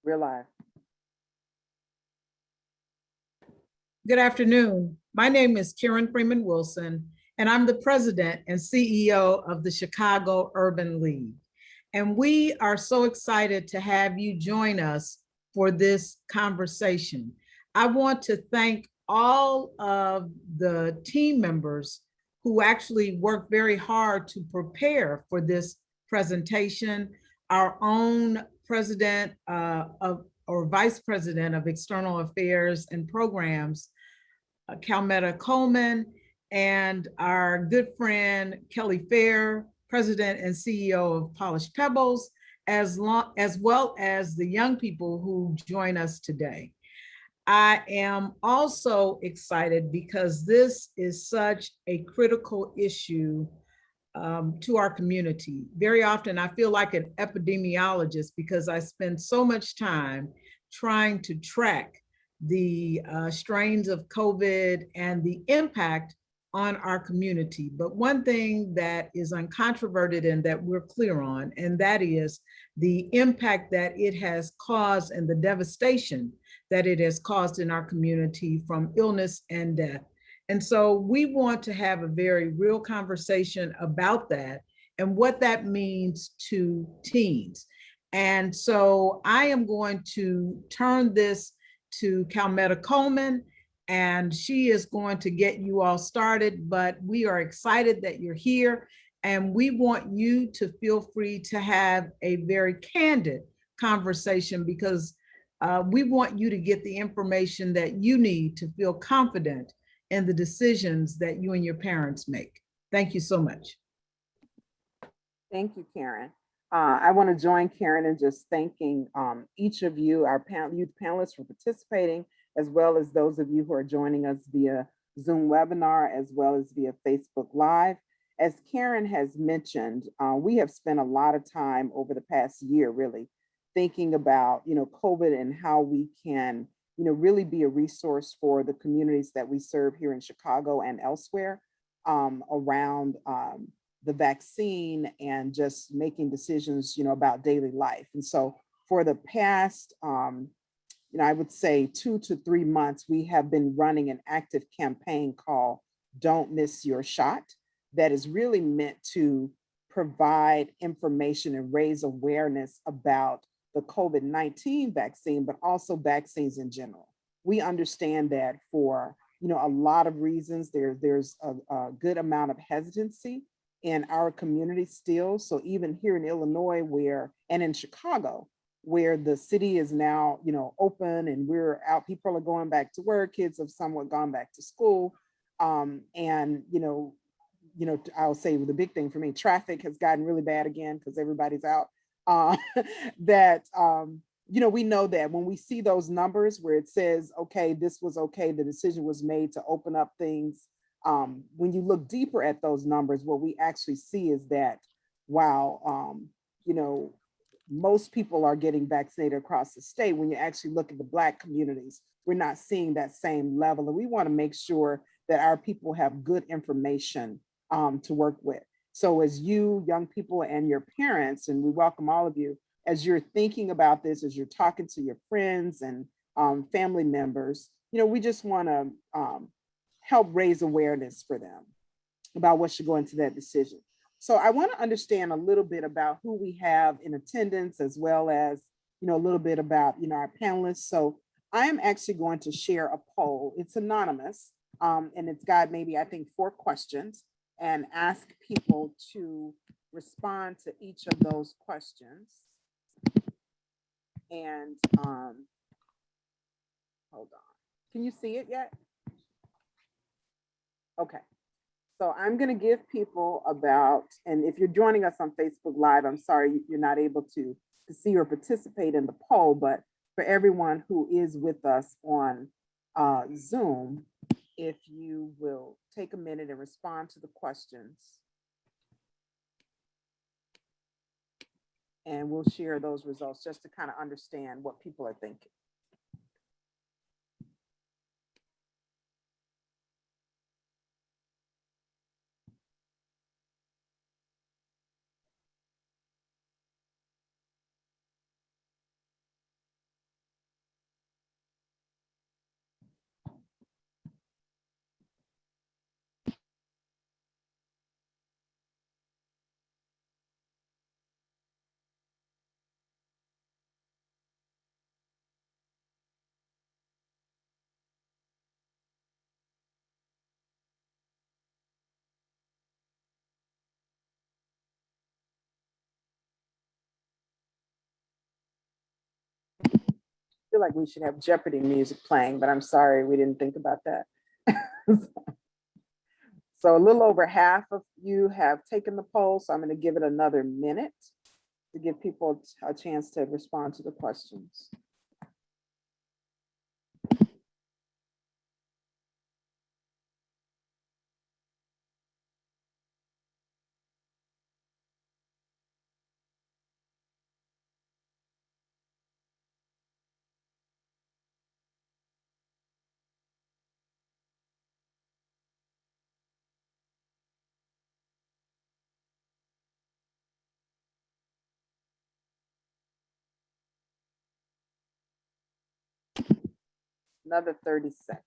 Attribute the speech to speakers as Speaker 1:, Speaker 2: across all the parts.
Speaker 1: We're live.
Speaker 2: Good afternoon. My name is Karen Freeman Wilson, and I'm the president and CEO of the Chicago Urban League. And we are so excited to have you join us for this conversation. I want to thank all of the team members who actually worked very hard to prepare for this presentation. Our own president or vice president of external affairs and programs, Calmetta Coleman, and our good friend Kelly Fair, president and CEO of Polished Pebbles, as well as the young people who join us today. I am also excited because this is such a critical issue to our community. Very often I feel like an epidemiologist because I spend so much time trying to track the strains of COVID and the impact on our community. But one thing that is uncontroverted and that we're clear on, and that is the impact that it has caused and the devastation that it has caused in our community from illness and death. And so we want to have a very real conversation about that and what that means to teens. And so I am going to turn this to Calmetta Coleman, and she is going to get you all started, but we are excited that you're here, and we want you to feel free to have a very candid conversation because we want you to get the information that you need to feel confident in the decisions that you and your parents make. Thank you so much.
Speaker 1: Thank you, Karen. I want to join Karen in just thanking each of you, our youth panelists, for participating, as well as those of you who are joining us via Zoom webinar, as well as via Facebook Live. As Karen has mentioned, we have spent a lot of time over the past year really thinking about, COVID and how we can, really be a resource for the communities that we serve here in Chicago and elsewhere around the vaccine and just making decisions, about daily life. And so for the past, I would say 2 to 3 months, we have been running an active campaign called Don't Miss Your Shot that is really meant to provide information and raise awareness about the COVID-19 vaccine, but also vaccines in general. We understand that for, a lot of reasons, there's a good amount of hesitancy in our community still. So even here in Illinois and in Chicago, where the city is now, open and we're out, people are going back to work, kids have somewhat gone back to school. And, I'll say the big thing for me, traffic has gotten really bad again because everybody's out. We know that when we see those numbers where it says, okay, this was okay, the decision was made to open up things. When you look deeper at those numbers, what we actually see is that while, most people are getting vaccinated across the state, when you actually look at the Black communities, we're not seeing that same level. And we want to make sure that our people have good information to work with. So as you, young people, and your parents, and we welcome all of you, as you're thinking about this, as you're talking to your friends and family members, we just want to help raise awareness for them about what should go into that decision. So I want to understand a little bit about who we have in attendance, as well as, a little bit about, our panelists. So I am actually going to share a poll. It's anonymous, and it's got maybe, I think, 4 questions, and ask people to respond to each of those questions. And hold on, can you see it yet? Okay, so I'm gonna give people about, and if you're joining us on Facebook Live, I'm sorry you're not able to see or participate in the poll, but for everyone who is with us on Zoom, if you will take a minute and respond to the questions. And we'll share those results just to kind of understand what people are thinking. feel like we should have Jeopardy music playing, but I'm sorry, we didn't think about that. So a little over half of you have taken the poll, so I'm going to give it another minute to give people a chance to respond to the questions. Another 30 seconds.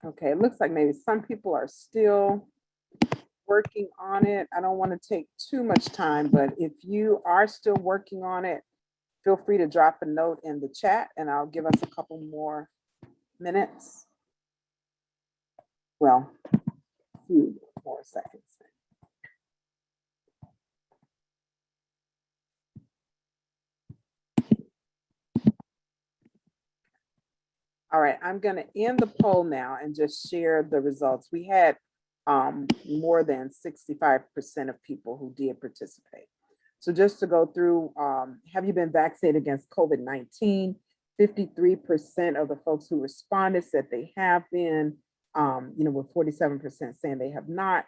Speaker 1: Okay, it looks like maybe some people are still working on it. I don't want to take too much time, but if you are still working on it, feel free to drop a note in the chat and I'll give us a couple more minutes. Well, a few more seconds. All right, I'm going to end the poll now and just share the results. We had more than 65% of people who did participate. So just to go through, have you been vaccinated against COVID-19? 53% of the folks who responded said they have been, with 47% saying they have not.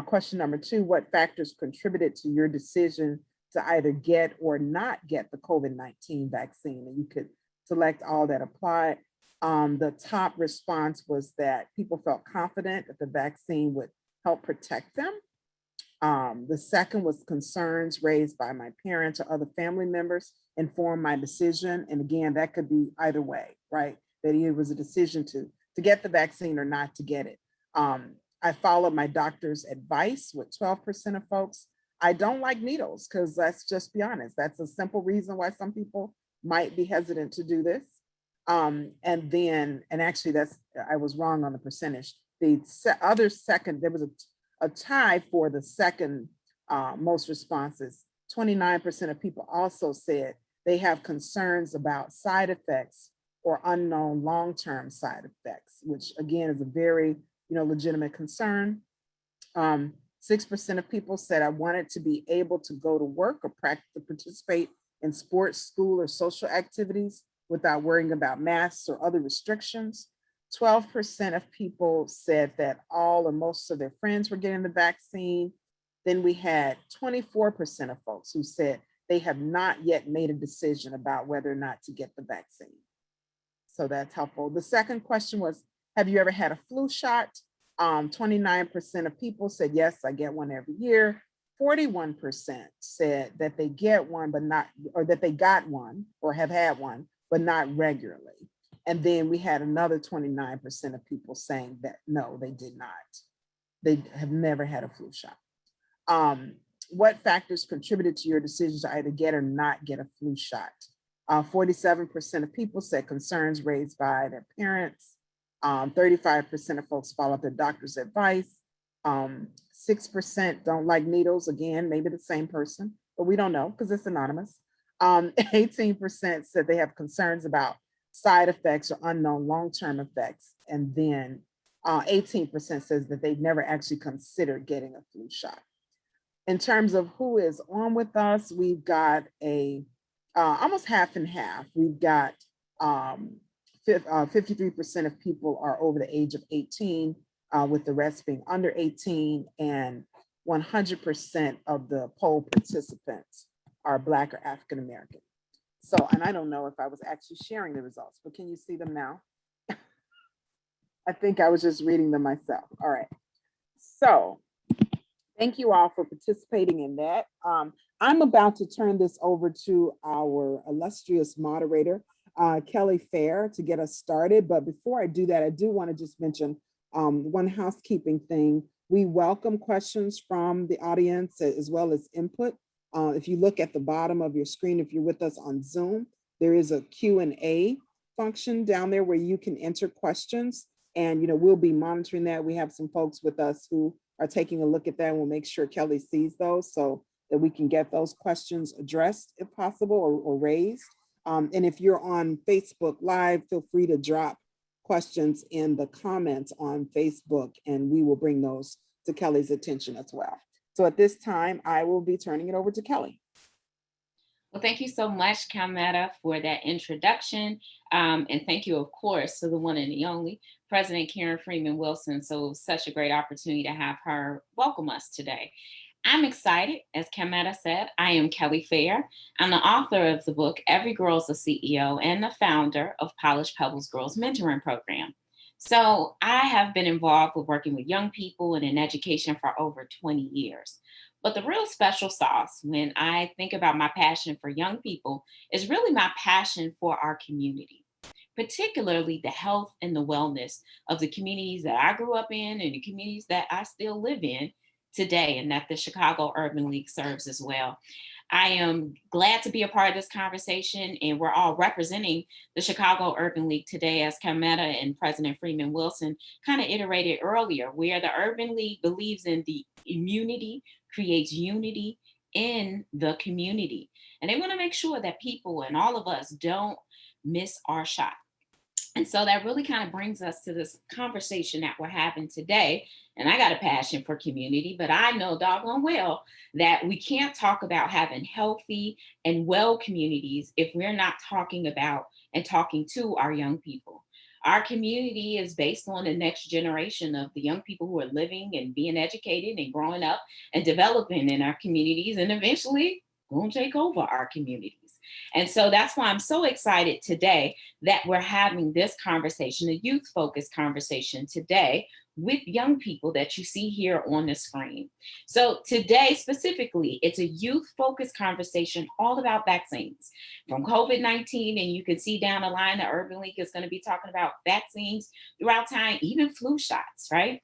Speaker 1: Question number 2, what factors contributed to your decision to either get or not get the COVID-19 vaccine? And you could select all that apply. The top response was that people felt confident that the vaccine would help protect them. The second was concerns raised by my parents or other family members informed my decision. And again, that could be either way, right? That it was a decision to get the vaccine or not to get it. I followed my doctor's advice with 12% of folks. I don't like needles because let's just be honest, that's a simple reason why some people might be hesitant to do this. And actually I was wrong on the percentage. The other second, there was a tie for the second most responses. 29% of people also said they have concerns about side effects or unknown long-term side effects, which again is a very legitimate concern. 6% of people said I wanted to be able to go to work or participate in sports, school, or social activities without worrying about masks or other restrictions. 12% of people said that all or most of their friends were getting the vaccine. Then we had 24% of folks who said they have not yet made a decision about whether or not to get the vaccine. So that's helpful. The second question was, have you ever had a flu shot? 29% of people said, yes, I get one every year. 41% said that they get one, but not, or that they got one or have had one, but not regularly. And then we had another 29% of people saying that no, they did not. They have never had a flu shot. What factors contributed to your decision to either get or not get a flu shot? 47% of people said concerns raised by their parents. 35% of folks followed their doctor's advice. 6% don't like needles. Again, maybe the same person, but we don't know because it's anonymous. 18% said they have concerns about side effects or unknown long-term effects. And then 18% says that they've never actually considered getting a flu shot. In terms of who is on with us, we've got almost half and half. We've got 53% of people are over the age of 18, with the rest being under 18, and 100% of the poll participants are Black or African American. So, and I don't know if I was actually sharing the results, but can you see them now? I think I was just reading them myself. All right. So thank you all for participating in that. I'm about to turn this over to our illustrious moderator, Kelly Fair, to get us started. But before I do that, I do want to just mention one housekeeping thing. We welcome questions from the audience as well as input. If you look at the bottom of your screen, if you're with us on Zoom, there is a Q&A function down there where you can enter questions. And, we'll be monitoring that. We have some folks with us who are taking a look at that. And we'll make sure Kelly sees those so that we can get those questions addressed if possible or raised. And if you're on Facebook Live, feel free to drop questions in the comments on Facebook and we will bring those to Kelly's attention as well. So at this time, I will be turning it over to Kelly.
Speaker 3: Well, thank you so much, Calmetta, for that introduction. And thank you, of course, to the one and the only President Karen Freeman Wilson. So it was such a great opportunity to have her welcome us today. I'm excited. As Calmetta said, I am Kelly Fair. I'm the author of the book, Every Girl's a CEO, and the founder of Polished Pebbles Girls Mentoring Program. So I have been involved with working with young people and in education for over 20 years. But the real special sauce when I think about my passion for young people is really my passion for our community, particularly the health and the wellness of the communities that I grew up in and the communities that I still live in today and that the Chicago Urban League serves as well. I am glad to be a part of this conversation, and we're all representing the Chicago Urban League today, as Calmetta and President Freeman Wilson kind of iterated earlier, where the Urban League believes in the immunity creates unity in the community. And they want to make sure that people and all of us don't miss our shot. And so that really kind of brings us to this conversation that we're having today. And I got a passion for community, but I know doggone well that we can't talk about having healthy and well communities if we're not talking about and talking to our young people. Our community is based on the next generation of the young people who are living and being educated and growing up and developing in our communities and eventually going to take over our communities. And so that's why I'm so excited today that we're having this conversation, a youth-focused conversation today with young people that you see here on the screen. So today specifically, it's a youth-focused conversation all about vaccines from COVID-19. And you can see down the line, the Urban League is going to be talking about vaccines throughout time, even flu shots, right?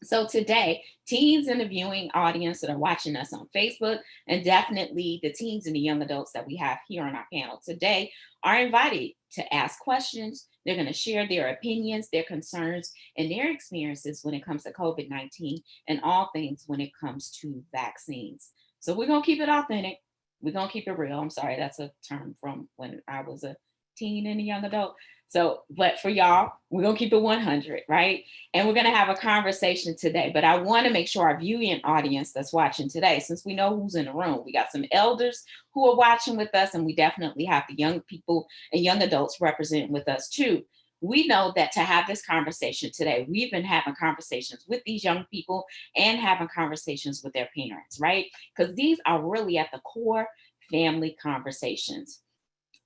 Speaker 3: So today, teens in the viewing audience that are watching us on Facebook, and definitely the teens and the young adults that we have here on our panel today are invited to ask questions. They're going to share their opinions, their concerns, and their experiences when it comes to COVID-19 and all things when it comes to vaccines. So we're going to keep it authentic. We're going to keep it real. I'm sorry, that's a term from when I was a teen and a young adult. So, but for y'all, we're going to keep it 100, right? And we're going to have a conversation today. But I want to make sure our viewing audience that's watching today, since we know who's in the room, we got some elders who are watching with us, and we definitely have the young people and young adults representing with us too. We know that to have this conversation today, we've been having conversations with these young people and having conversations with their parents, right? Because these are really at the core family conversations.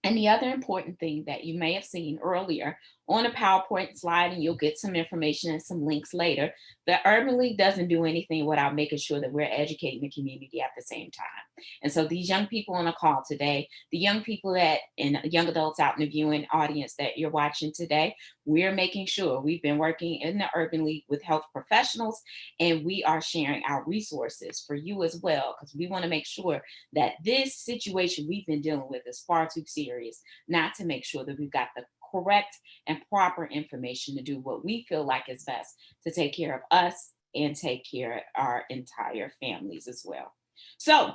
Speaker 3: And the other important thing that you may have seen earlier on a PowerPoint slide, and you'll get some information and some links later, the Urban League doesn't do anything without making sure that we're educating the community at the same time. And so these young people on the call today, the young people that and young adults out in the viewing audience that you're watching today, we're making sure we've been working in the Urban League with health professionals, and we are sharing our resources for you as well, because we want to make sure that this situation we've been dealing with is far too serious not to make sure that we've got the correct and proper information to do what we feel like is best to take care of us and take care of our entire families as well. So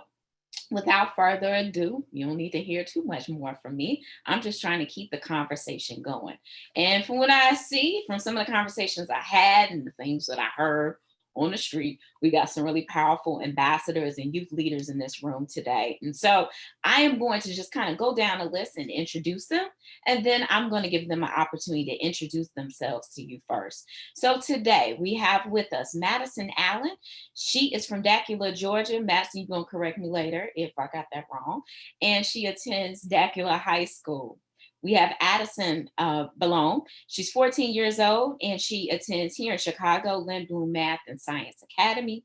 Speaker 3: without further ado, you don't need to hear too much more from me. I'm just trying to keep the conversation going. And from what I see from some of the conversations I had and the things that I heard on the street. We got some really powerful ambassadors and youth leaders in this room today. And so I am going to just kind of go down a list and introduce them. And then I'm going to give them an opportunity to introduce themselves to you first. So today we have with us Madison Allen. She is from Dacula, Georgia. Madison, you're going to correct me later if I got that wrong. And she attends Dacula High School. We have Addison Balone. She's 14 years old and she attends here in Chicago, Lindblom Math and Science Academy.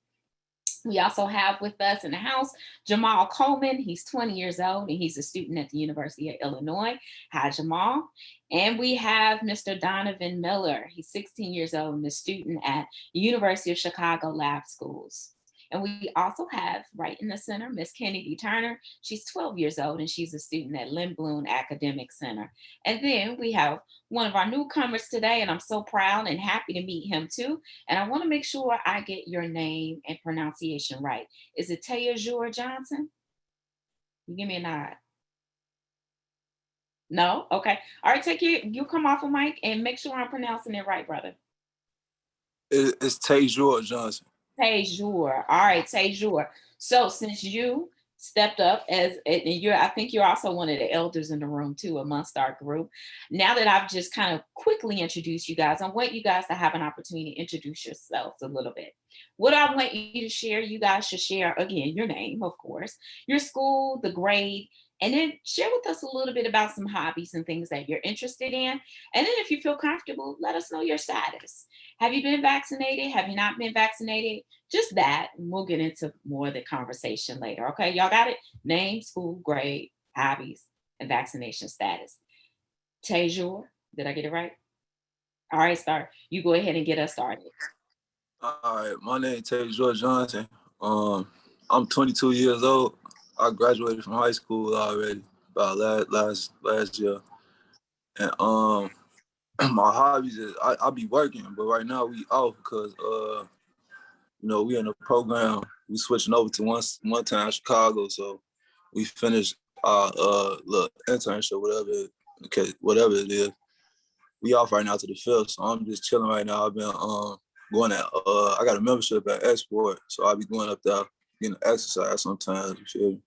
Speaker 3: We also have with us in the house, Jamal Coleman. He's 20 years old and he's a student at the University of Illinois. Hi, Jamal. And we have Mr. Donovan Miller. He's 16 years old and a student at the University of Chicago Lab Schools. And we also have right in the center, Miss Kennedy Turner. She's 12 years old and she's a student at Lindblom Academic Center. And then we have one of our newcomers today, and I'm so proud and happy to meet him too. And I want to make sure I get your name and pronunciation right. Is it Teajur Johnson? You give me a nod. No? Okay. All right, take you come off a mic and make sure I'm pronouncing it right, brother.
Speaker 4: It's Teajur Johnson.
Speaker 3: Teajur. All right, Teajur. So since you stepped up and I think you're also one of the elders in the room too amongst our group. Now that I've just kind of quickly introduced you guys, I want you guys to have an opportunity to introduce yourselves a little bit. What I want you to share, you guys should share, again, your name, of course, your school, the grade, and then share with us a little bit about some hobbies and things that you're interested in. And then if you feel comfortable, let us know your status. Have you been vaccinated? Have you not been vaccinated? Just that, and we'll get into more of the conversation later. Okay, y'all got it? Name, school, grade, hobbies, and vaccination status. Teajur, did I get it right? All right, Star, you go ahead and get us started.
Speaker 4: All right, my name is Teajur Johnson. I'm 22 years old. I graduated from high school already about last year. And my hobbies is I be working, but right now we off because we in a program. We switching over to one time Chicago, so we finished our little internship, whatever it is. We off right now to the 5th, so I'm just chilling right now. I've been going at I got a membership at Export, so I'll be going up there getting exercise sometimes. You feel me?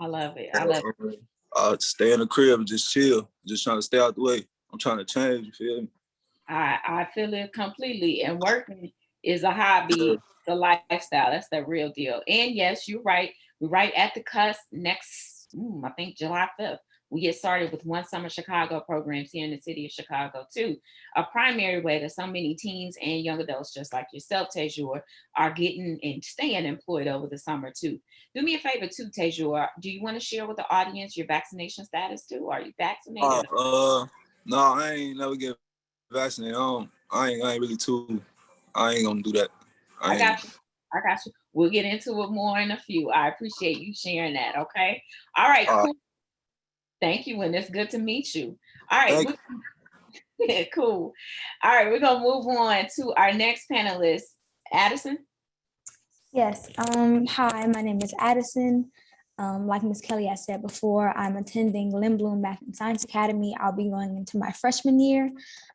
Speaker 3: I love it. I love it.
Speaker 4: I stay in the crib and just chill, just trying to stay out the way. I'm trying to change. You feel me?
Speaker 3: I feel it completely. And working is a hobby, the lifestyle. That's the real deal. And yes, you're right. We're right at the cusp. Next, I think July 5th, we get started with One Summer Chicago programs here in the city of Chicago too. A primary way that so many teens and young adults, just like yourself, Teajur, are getting and staying employed over the summer too. Do me a favor too, Teajur. Do you want to share with the audience your vaccination status too? Are you vaccinated?
Speaker 4: No, I ain't never get vaccinated. I ain't really I ain't gonna do that.
Speaker 3: I got you. We'll get into it more in a few. I appreciate you sharing that. Okay. All right. Cool. Thank you. And it's good to meet you. All right. Cool. All right. We're going to move on to our next panelist, Addison.
Speaker 5: Yes. Hi, my name is Addison. Like Ms. Kelly has said before, I'm attending Lindblom Math and Science Academy. I'll be going into my freshman year.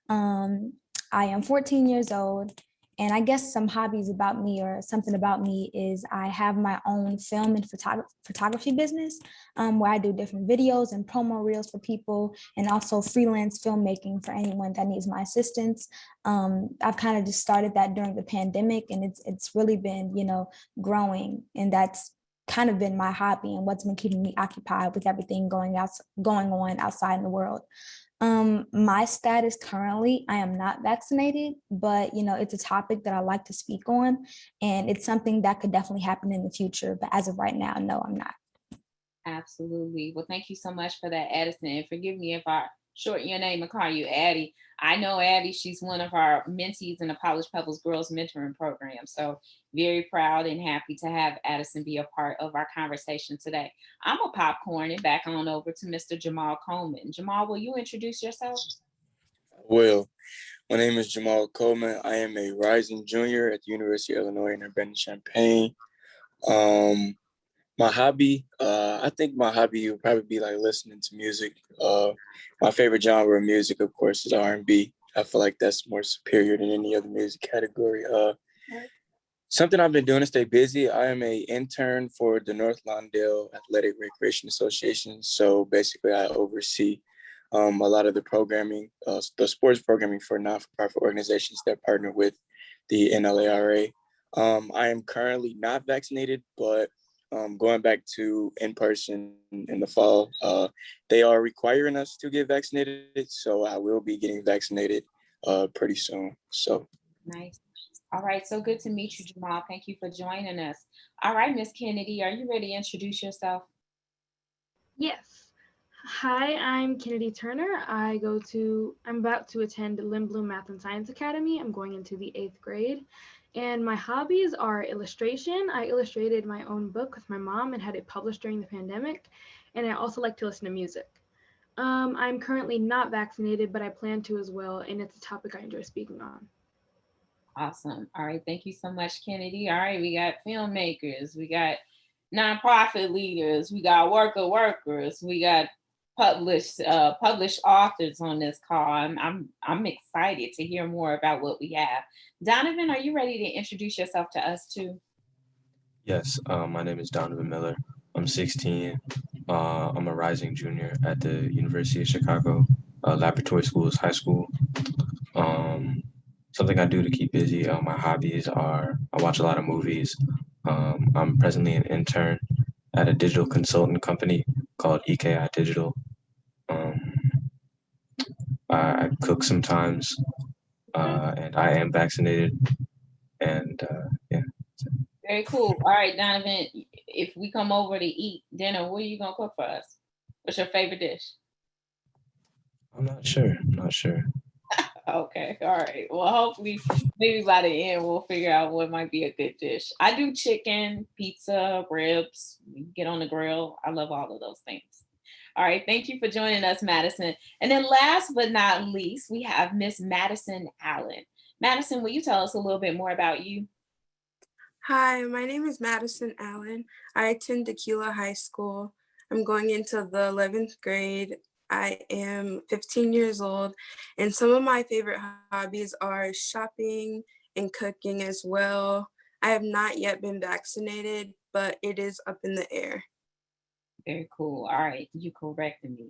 Speaker 5: I am 14 years old. And I guess some hobbies about me or something about me is I have my own film and photography business where I do different videos and promo reels for people and also freelance filmmaking for anyone that needs my assistance. I've kind of just started that during the pandemic and it's really been, growing, and that's kind of been my hobby and what's been keeping me occupied with everything going on outside in the world. My status currently, I am not vaccinated, but it's a topic that I like to speak on, and it's something that could definitely happen in the future. But as of right now, no, I'm not.
Speaker 3: Absolutely. Well, thank you so much for that, Addison. And forgive me if I shorten your name and call you Addie. I know Addie, she's one of our mentees in the Polished Pebbles Girls Mentoring Program. So very proud and happy to have Addison be a part of our conversation today. I'm a popcorn and back on over to Mr. Jamal Coleman. Jamal, will you introduce yourself?
Speaker 6: Well, my name is Jamal Coleman. I am a rising junior at the University of Illinois in Urbana-Champaign. My hobby, I think my hobby would probably be like listening to music. My favorite genre of music, of course, is R&B. I feel like that's more superior than any other music category. Something I've been doing to stay busy, I am an intern for the North Lawndale Athletic Recreation Association. So basically I oversee a lot of the programming, the sports programming for non-for-profit organizations that partner with the NLARA. I am currently not vaccinated, but going back to in-person in the fall, they are requiring us to get vaccinated. So I will be getting vaccinated pretty soon. So.
Speaker 3: Nice. All right, so good to meet you, Jamal. Thank you for joining us. All right, Miss Kennedy, are you ready to introduce yourself?
Speaker 7: Yes. Hi, I'm Kennedy Turner. I'm about to attend Lindblom Math and Science Academy. I'm going into the 8th grade. And my hobbies are illustration. I illustrated my own book with my mom and had it published during the pandemic. And I also like to listen to music. I'm currently not vaccinated, but I plan to as well. And it's a topic I enjoy speaking on.
Speaker 3: Awesome. All right, thank you so much, Kennedy. All right, we got filmmakers, we got nonprofit leaders, we got workers, we got published authors on this call. I'm excited to hear more about what we have. Donovan, are you ready to introduce yourself to us too?
Speaker 8: Yes, my name is Donovan Miller. I'm 16. I'm a rising junior at the University of Chicago, Laboratory Schools High School. Something I do to keep busy, my hobbies are I watch a lot of movies. I'm presently an intern at a digital consultant company called EKI Digital. Um, I cook sometimes, and I am vaccinated. And yeah.
Speaker 3: Very cool. All right, Donovan, if we come over to eat dinner, what are you gonna cook for us? What's your favorite dish?
Speaker 8: I'm not sure.
Speaker 3: Okay, all right. Well, hopefully, maybe by the end, we'll figure out what might be a good dish. I do chicken, pizza, ribs, we can get on the grill. I love all of those things. All right, thank you for joining us, Madison. And then last but not least, we have Miss Madison Allen. Madison, will you tell us a little bit more about you?
Speaker 9: Hi, my name is Madison Allen. I attend Tequila High School. I'm going into the 11th grade. I am 15 years old, and some of my favorite hobbies are shopping and cooking as well. I have not yet been vaccinated, but it is up in the air.
Speaker 3: Very cool. All right, you corrected me.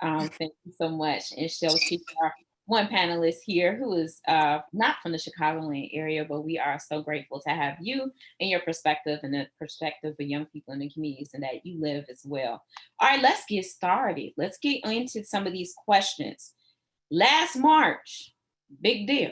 Speaker 3: Thank you so much. And so she's our one panelist here who is not from the Chicagoland area, but we are so grateful to have you and your perspective and the perspective of young people in the communities and that you live as well. All right, let's get started. Let's get into some of these questions. Last March, big deal.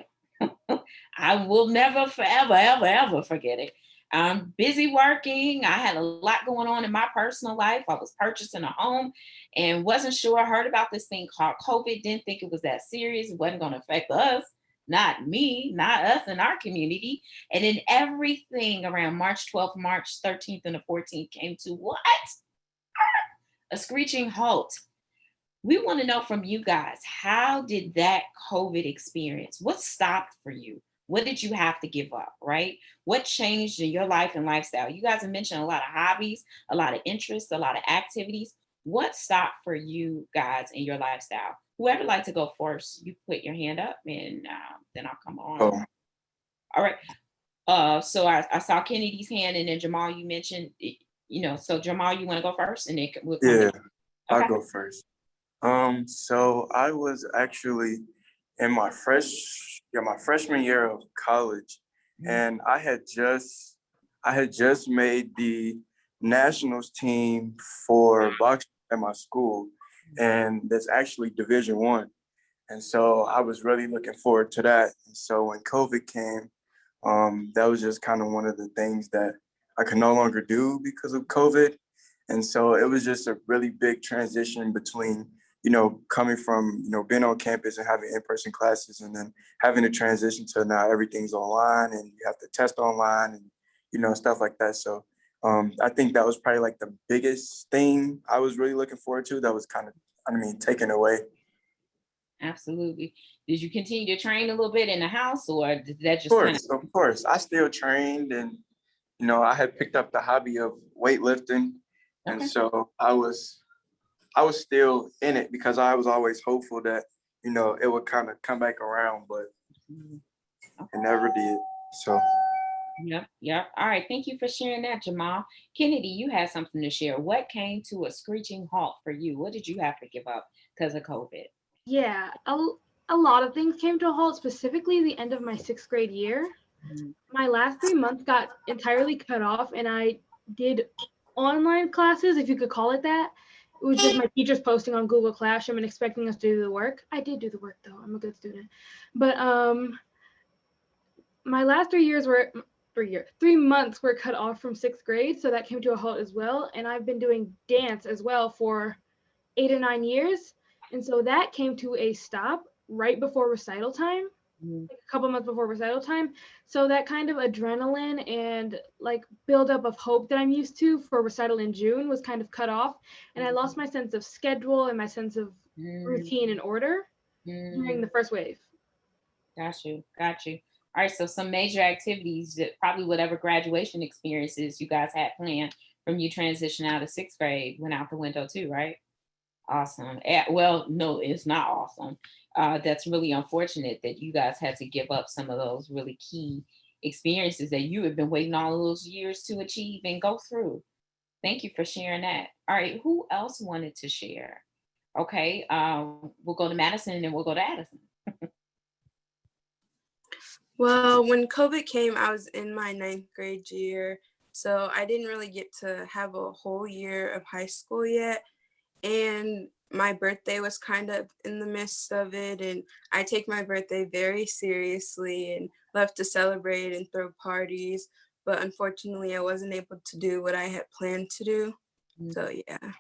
Speaker 3: I will never, forever, ever, ever forget it. I'm busy working. I had a lot going on in my personal life. I was purchasing a home and wasn't sure. I heard about this thing called COVID, didn't think it was that serious. It wasn't going to affect us, not me, not us in our community. And then everything around March 12th, March 13th, and the 14th came to what? A screeching halt. We want to know from you guys, how did that COVID experience, what stopped for you? What did you have to give up, right? What changed in your life and lifestyle? You guys have mentioned a lot of hobbies, a lot of interests, a lot of activities. What stopped for you guys in your lifestyle? Whoever like to go first, you put your hand up and then I'll come on.
Speaker 6: Oh.
Speaker 3: All right. So I saw Kennedy's hand and then Jamal, you mentioned, so Jamal, you want to go first and then we'll come
Speaker 6: Yeah,
Speaker 3: okay.
Speaker 6: I'll go first. So I was actually in my freshman year of college, and I had just made the nationals team for boxing at my school, and that's actually Division I. And so I was really looking forward to that. And so when COVID came, that was just kind of one of the things that I could no longer do because of COVID. And so it was just a really big transition between, coming from, being on campus and having in-person classes and then having to transition to now everything's online and you have to test online and, stuff like that. So I think that was probably like the biggest thing I was really looking forward to that was kind of, taken away.
Speaker 3: Absolutely. Did you continue to train a little bit in the house or did that just
Speaker 6: Of course. I still trained and, I had picked up the hobby of weightlifting. And so I was still in it because I was always hopeful that, it would kind of come back around, but it never did. So.
Speaker 3: Yep, yep. All right, thank you for sharing that, Jamal. Kennedy, you had something to share. What came to a screeching halt for you? What did you have to give up because of COVID?
Speaker 7: Yeah, a lot of things came to a halt, specifically the end of my 6th grade year.
Speaker 3: Mhm.
Speaker 7: My last 3 months got entirely cut off, and I did online classes, if you could call it that. It was just my teachers posting on Google Classroom and expecting us to do the work. I did do the work though. I'm a good student. But my last 3 months were cut off from 6th grade, so that came to a halt as well. And I've been doing dance as well for 8 or 9 years, and so that came to a stop right before recital time,
Speaker 3: Mhm.
Speaker 7: like a couple months before recital time. So that kind of adrenaline and like buildup of hope that I'm used to for recital in June was kind of cut off, and I lost my sense of schedule and my sense of
Speaker 3: Mm,
Speaker 7: routine and order during
Speaker 3: mm,
Speaker 7: the first wave.
Speaker 3: got you, got you. All right, so some major activities that probably whatever graduation experiences you guys had planned from you transition out of 6th grade went out the window too, right? Awesome. Well, no, it's not awesome. That's really unfortunate that you guys had to give up some of those really key experiences that you have been waiting all those years to achieve and go through. Thank you for sharing that. All right, who else wanted to share? Okay, we'll go to Madison and then we'll go to Addison.
Speaker 9: Well, when COVID came, I was in my 9th grade year, so I didn't really get to have a whole year of high school yet. And my birthday was kind of in the midst of it, and I take my birthday very seriously and love to celebrate and throw parties. But unfortunately, I wasn't able to do what I had planned to do. So yeah.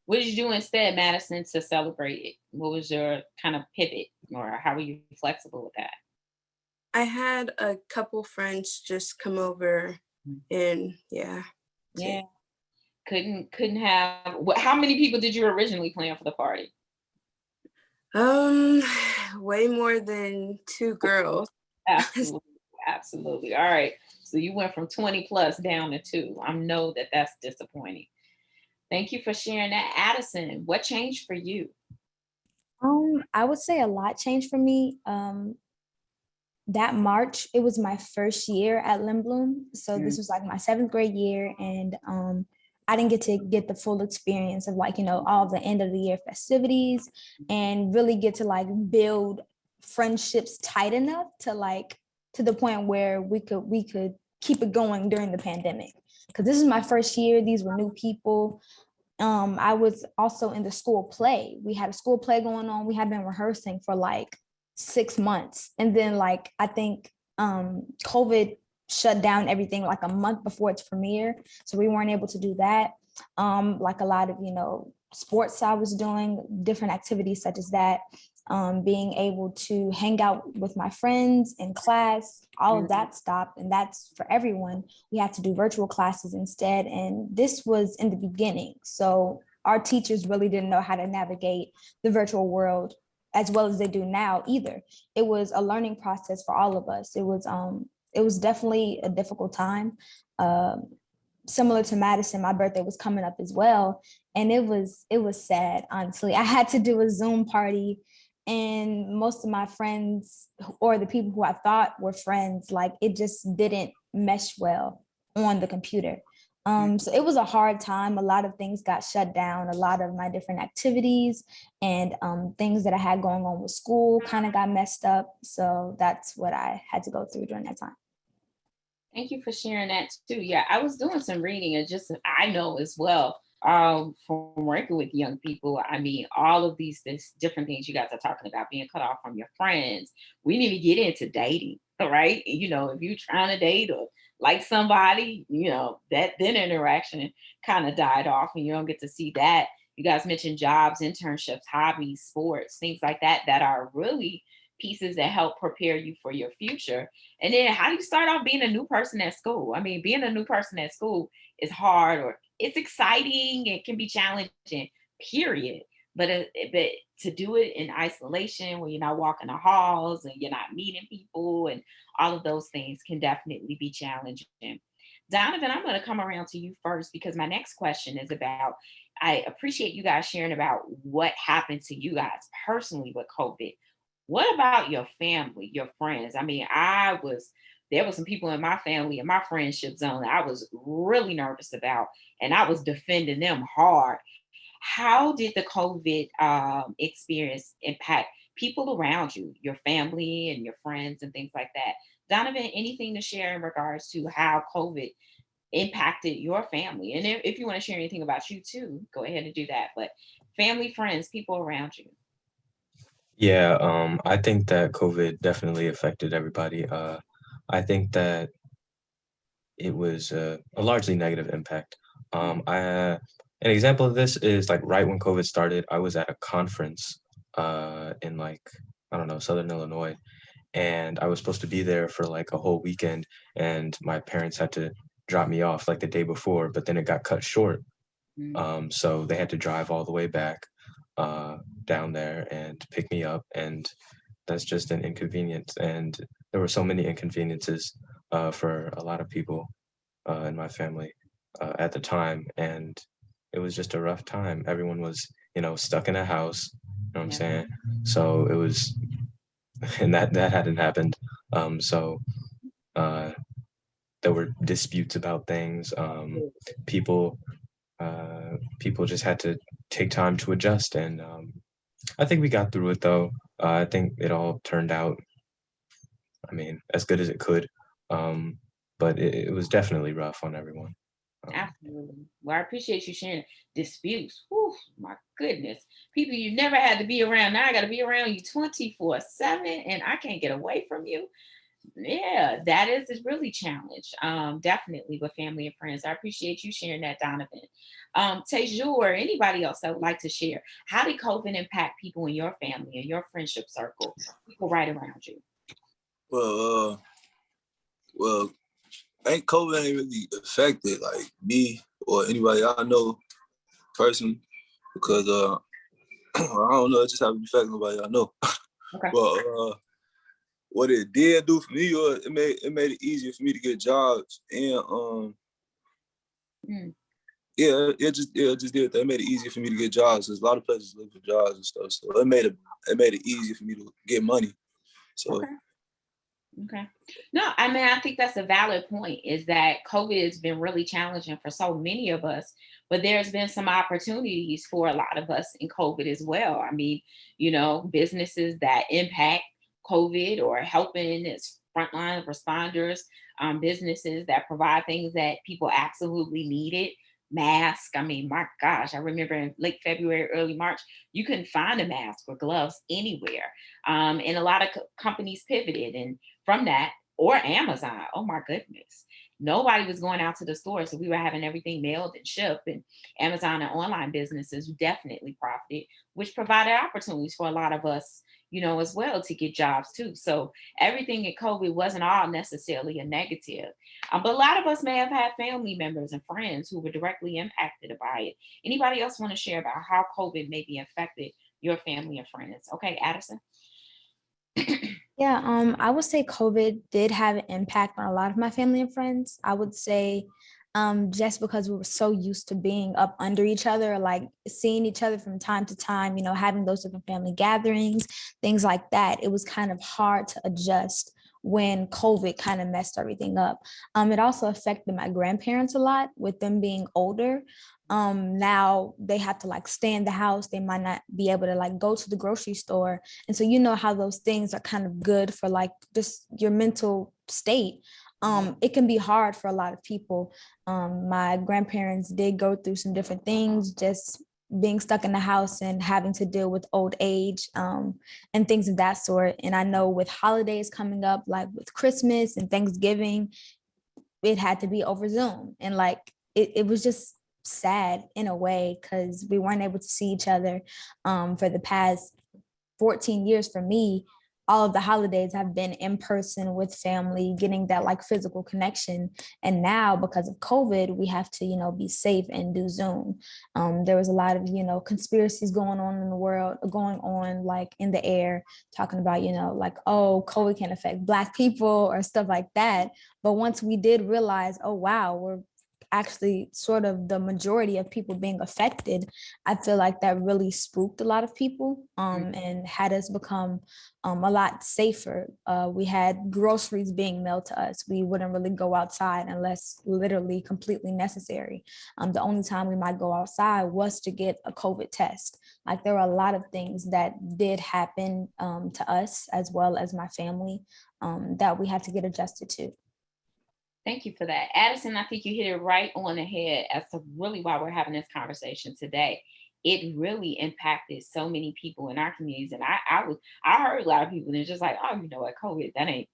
Speaker 3: What did you do instead, Madison, to celebrate it? What was your kind of pivot or how were you flexible with that?
Speaker 9: I had a couple friends just come over and yeah.
Speaker 3: Yeah, couldn't have how many people did you originally plan for the party?
Speaker 9: Um, way more than 2 girls.
Speaker 3: Absolutely, absolutely. All right, so you went from 20 plus down to 2. I know that that's disappointing. Thank you for sharing that. Addison, what changed for you?
Speaker 5: I would say a lot changed for me. That March, it was my first year at Lindblom. So this was like my 7th grade year. And I didn't get the full experience of like, all the end of the year festivities and really get to like build friendships tight enough to the point where we could keep it going during the pandemic. Because this is my first year. These were new people. I was also in the school play. We had a school play going on. We had been rehearsing for like 6 months. And then like, I think COVID shut down everything like a month before its premiere. So we weren't able to do that. Like a lot of, sports I was doing, different activities such as that. Being able to hang out with my friends in class, all of that stopped. And that's for everyone. We had to do virtual classes instead. And this was in the beginning. So our teachers really didn't know how to navigate the virtual world as well as they do now either. It was a learning process for all of us. It was definitely a difficult time. Similar to Madison, my birthday was coming up as well. And it was sad, honestly. I had to do a Zoom party and most of my friends or the people who I thought were friends, like it just didn't mesh well on the computer. So it was a hard time. A lot of things got shut down. A lot of my different activities and things that I had going on with school kind of got messed up. So that's what I had to go through during that time.
Speaker 3: Thank you for sharing that too. Yeah, I was doing some reading and just I know as well from working with young people. I mean, all of these different things you guys are talking about being cut off from your friends. We didn't even get into dating, right? If you're trying to date or like somebody, that then interaction kind of died off and you don't get to see that. You guys mentioned jobs, internships, hobbies, sports, things like that that are really pieces that help prepare you for your future. And then how do you start off being a new person at school? I mean, being a new person at school is hard or it's exciting. It can be challenging, period. But to do it in isolation where you're not walking the halls and you're not meeting people and all of those things can definitely be challenging. Donovan, I'm going to come around to you first because my next question is about, I appreciate you guys sharing about what happened to you guys personally with COVID. What about your family, your friends? I mean, I was there were some people in my family, in my friendship zone, that I was really nervous about, and I was defending them hard. How did the COVID experience impact people around you, your family and your friends and things like that? Donovan, anything to share in regards to how COVID impacted your family? And if you want to share anything about you too, go ahead and do that. But family, friends, people around you.
Speaker 8: Yeah, I think that COVID definitely affected everybody. I think that it was a largely negative impact. An example of this is like right when COVID started, I was at a conference in like, I don't know, Southern Illinois, and I was supposed to be there for like a whole weekend, and my parents had to drop me off like the day before, but then it got cut short. So they had to drive all the way back down there and pick me up, and that's just an inconvenience. And there were so many inconveniences for a lot of people in my family at the time, and it was just a rough time. Everyone was, stuck in a house. You know what I'm saying? So it was, and that hadn't happened. So there were disputes about things. People people just had to take time to adjust, and I think we got through it though. I think it all turned out, I mean, as good as it could. But it was definitely rough on everyone.
Speaker 3: Absolutely. Well, I appreciate you sharing disputes. Whew, my goodness. People you never had to be around. Now I got to be around you 24/7 and I can't get away from you. Yeah, that is really challenged. Definitely with family and friends. I appreciate you sharing that, Donovan. Teju or anybody else that would like to share. How did COVID impact people in your family and your friendship circle, people right around you?
Speaker 4: Well, ain't COVID ain't really affected like me or anybody I know personally because I don't know, it just haven't affected nobody I know.
Speaker 3: Okay.
Speaker 4: But what it did do for me was it made it easier for me to get jobs, and yeah, it just did that. It made it easier for me to get jobs. There's a lot of places look for jobs and stuff, so it made it easier for me to get money. So.
Speaker 3: Okay. No, I mean, I think that's a valid point, is that COVID has been really challenging for so many of us, but there's been some opportunities for a lot of us in COVID as well. I mean, businesses that impact COVID or helping as frontline responders, businesses that provide things that people absolutely needed. Mask. I mean, my gosh, I remember in late February, early March, you couldn't find a mask or gloves anywhere. And a lot of companies pivoted. And from that, or Amazon, oh my goodness, nobody was going out to the store. So we were having everything mailed and shipped. And Amazon and online businesses definitely profited, which provided opportunities for a lot of us, as well, to get jobs too. So everything in COVID wasn't all necessarily a negative. But a lot of us may have had family members and friends who were directly impacted by it. Anybody else want to share about how COVID maybe affected your family and friends? Okay, Addison.
Speaker 5: Yeah, I would say COVID did have an impact on a lot of my family and friends. I would say just because we were so used to being up under each other, like seeing each other from time to time, having those different family gatherings, things like that, it was kind of hard to adjust when COVID kind of messed everything up. It also affected my grandparents a lot with them being older. Now they have to like stay in the house. They might not be able to like go to the grocery store. And so, how those things are kind of good for like just your mental state. It can be hard for a lot of people. My grandparents did go through some different things, just being stuck in the house and having to deal with old age and things of that sort. And I know with holidays coming up, like with Christmas and Thanksgiving, it had to be over Zoom. And like, it was just sad in a way because we weren't able to see each other for the past 14 years. For me, all of the holidays have been in person with family, getting that like physical connection. And now because of COVID, we have to, be safe and do Zoom. There was a lot of, conspiracies going on in the world, going on like in the air, talking about, like, oh, COVID can affect Black people or stuff like that. But once we did realize, oh, wow, we're actually sort of the majority of people being affected, I feel like that really spooked a lot of people and had us become a lot safer. We had groceries being mailed to us. We wouldn't really go outside unless literally completely necessary. The only time we might go outside was to get a COVID test. Like there were a lot of things that did happen to us as well as my family that we had to get adjusted to.
Speaker 3: Thank you for that. Addison, I think you hit it right on the head as to really why we're having this conversation today. It really impacted so many people in our communities. And I heard a lot of people, and it's just like, oh, you know what, COVID, that ain't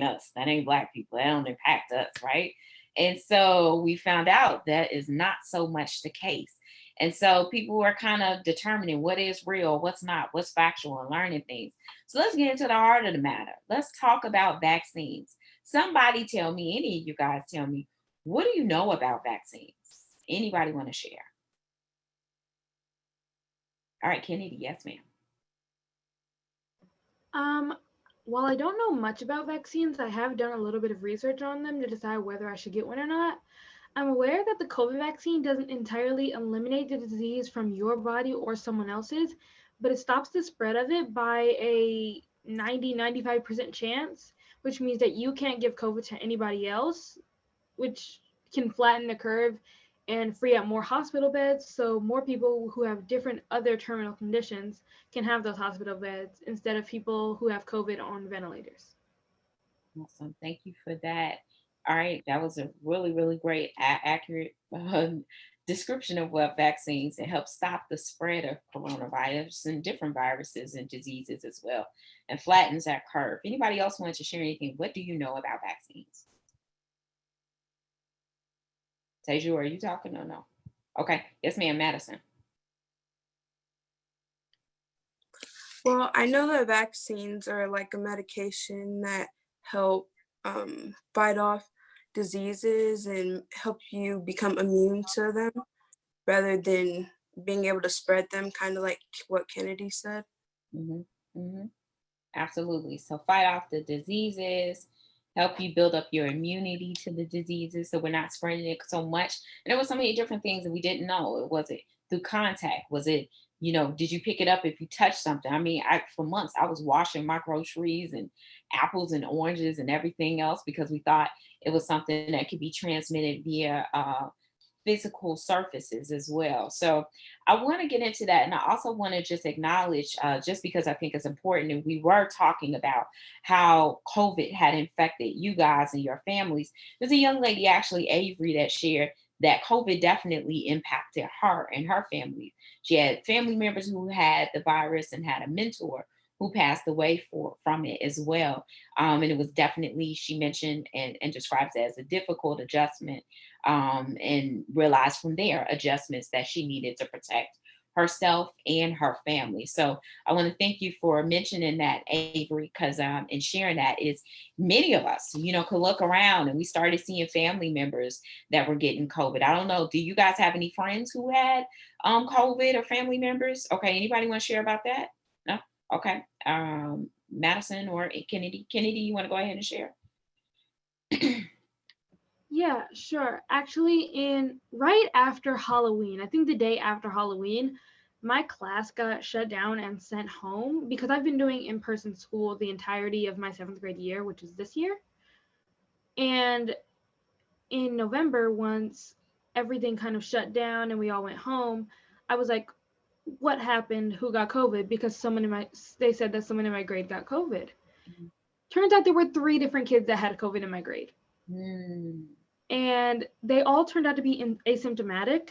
Speaker 3: us. That ain't Black people. That don't impact us, right? And so we found out that is not so much the case. And so people were kind of determining what is real, what's not, what's factual, and learning things. So let's get into the heart of the matter. Let's talk about vaccines. Somebody tell me, any of you guys tell me, what do you know about vaccines? Anybody want to share? All right, Kennedy, yes, ma'am.
Speaker 7: While I don't know much about vaccines, I have done a little bit of research on them to decide whether I should get one or not. I'm aware that the COVID vaccine doesn't entirely eliminate the disease from your body or someone else's, but it stops the spread of it by a 95% chance, which means that you can't give COVID to anybody else, which can flatten the curve and free up more hospital beds, so more people who have different other terminal conditions can have those hospital beds instead of people who have COVID on ventilators.
Speaker 3: Awesome. Thank you for that. All right. That was a really, really great, accurate description of what vaccines that help stop the spread of coronavirus and different viruses and diseases as well, and flattens that curve. Anybody else want to share anything? What do you know about vaccines? Teju, are you talking or no? Okay. Yes, ma'am, Madison.
Speaker 9: Well, I know that vaccines are like a medication that help fight off diseases and help you become immune to them rather than being able to spread them, kind of like what Kennedy said.
Speaker 3: Mm-hmm. Mm-hmm. Absolutely. So fight off the diseases, help you build up your immunity to the diseases so we're not spreading it so much. And there were so many different things that we didn't know. Was it through contact? Was it, did you pick it up if you touched something? I mean, for months, I was washing my groceries and apples and oranges and everything else because we thought it was something that could be transmitted via physical surfaces as well. So I want to get into that. And I also want to just acknowledge, just because I think it's important, and we were talking about how COVID had infected you guys and your families. There's a young lady, actually, Avery, that shared that COVID definitely impacted her and her family. She had family members who had the virus and had a mentor who passed away from it as well. And it was definitely, she mentioned and describes it as a difficult adjustment, and realized from there adjustments that she needed to protect herself and her family. So I want to thank you for mentioning that, Avery, because and sharing that is many of us, could look around and we started seeing family members that were getting COVID. I don't know. Do you guys have any friends who had COVID or family members? Okay. Anybody want to share about that? No? Okay. Madison or Kennedy. Kennedy, you want to go ahead and share?
Speaker 7: Yeah, sure. Actually, right after Halloween, I think the day after Halloween, my class got shut down and sent home because I've been doing in-person school the entirety of my 7th grade year, which is this year. And in November, once everything kind of shut down and we all went home, I was like, what happened? Who got COVID? Because they said that someone in my grade got COVID. Mm-hmm. Turns out there were 3 different kids that had COVID in my grade. Mm. And they all turned out to be asymptomatic,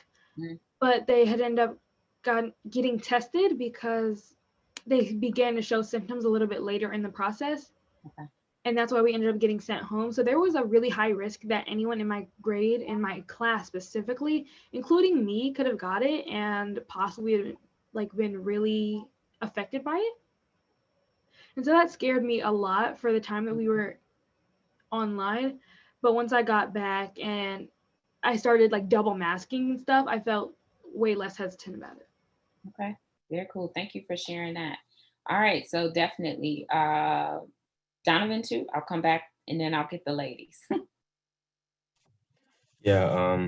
Speaker 7: but they had ended up getting tested because they began to show symptoms a little bit later in the process. Okay. And that's why we ended up getting sent home. So there was a really high risk that anyone in my grade, in my class specifically, including me, could have got it and possibly been really affected by it. And so that scared me a lot for the time that we were online. But once I got back and I started double masking and stuff, I felt way less hesitant about it.
Speaker 3: Okay, very cool. Thank you for sharing that. All right, so definitely Donovan too. I'll come back and then I'll get the ladies.
Speaker 8: Yeah,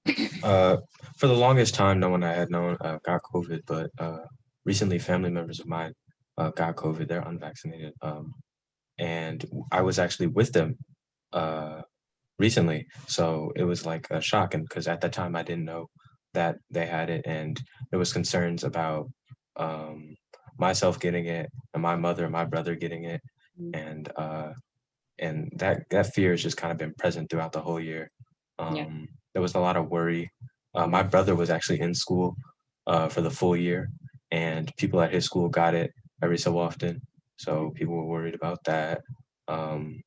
Speaker 8: for the longest time, no one I had known got COVID, but recently family members of mine got COVID. They're unvaccinated. And I was actually with them recently. So it was like a shock. And because at that time I didn't know that they had it, and there was concerns about myself getting it and my mother and my brother getting it. And that fear has just kind of been present throughout the whole year.
Speaker 3: Yeah.
Speaker 8: There was a lot of worry. My brother was actually in school for the full year, and people at his school got it every so often. So people were worried about that. Um,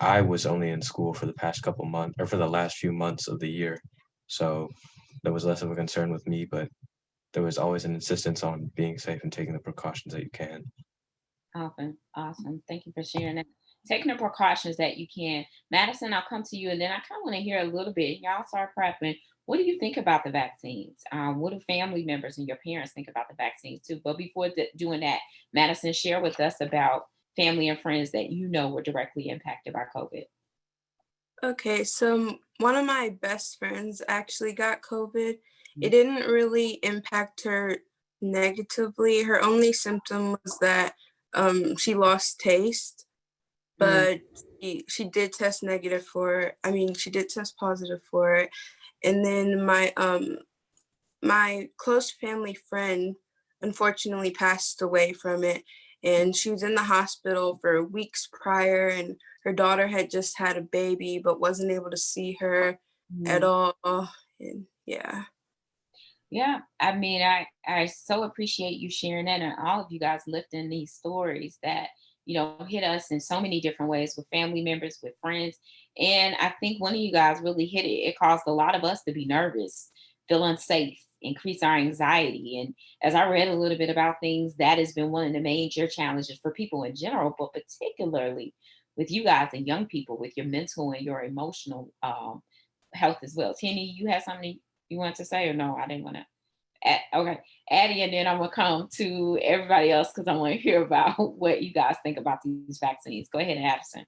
Speaker 8: I was only in school for the past couple months, or for the last few months of the year. So there was less of a concern with me, but there was always an insistence on being safe and taking the precautions that you can.
Speaker 3: Awesome. Awesome. Thank you for sharing that. Taking the precautions that you can. Madison, I'll come to you, and then I kind of want to hear a little bit. Y'all start prepping. What do you think about the vaccines? What do family members and your parents think about the vaccines too? But before doing that, Madison, share with us about family and friends that you know were directly impacted by COVID.
Speaker 9: Okay, so one of my best friends actually got COVID. It didn't really impact her negatively. Her only symptom was that she lost taste, but she did test negative for it. I mean, she did test positive for it. And then my close family friend unfortunately passed away from it, and she was in the hospital for weeks prior, and her daughter had just had a baby but wasn't able to see her at all. And yeah.
Speaker 3: Yeah, I mean, I so appreciate you sharing that, and all of you guys lifting these stories that hit us in so many different ways, with family members, with friends. And I think one of you guys really hit it. It caused a lot of us to be nervous, feel unsafe, increase our anxiety. And as I read a little bit about things, that has been one of the major challenges for people in general, but particularly with you guys and young people, with your mental and your emotional health as well. Tenny, you had something you want to say, or no? I didn't want to. Okay, Addie, and then I'm gonna come to everybody else because I want to hear about what you guys think about these vaccines. Go ahead, Addison.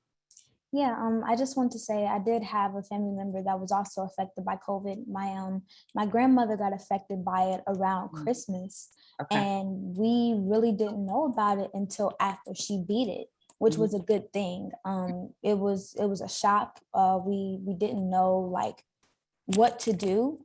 Speaker 5: Yeah, I just want to say I did have a family member that was also affected by COVID. My grandmother got affected by it around Christmas, and we really didn't know about it until after she beat it, which was a good thing. It was a shock. We didn't know like what to do,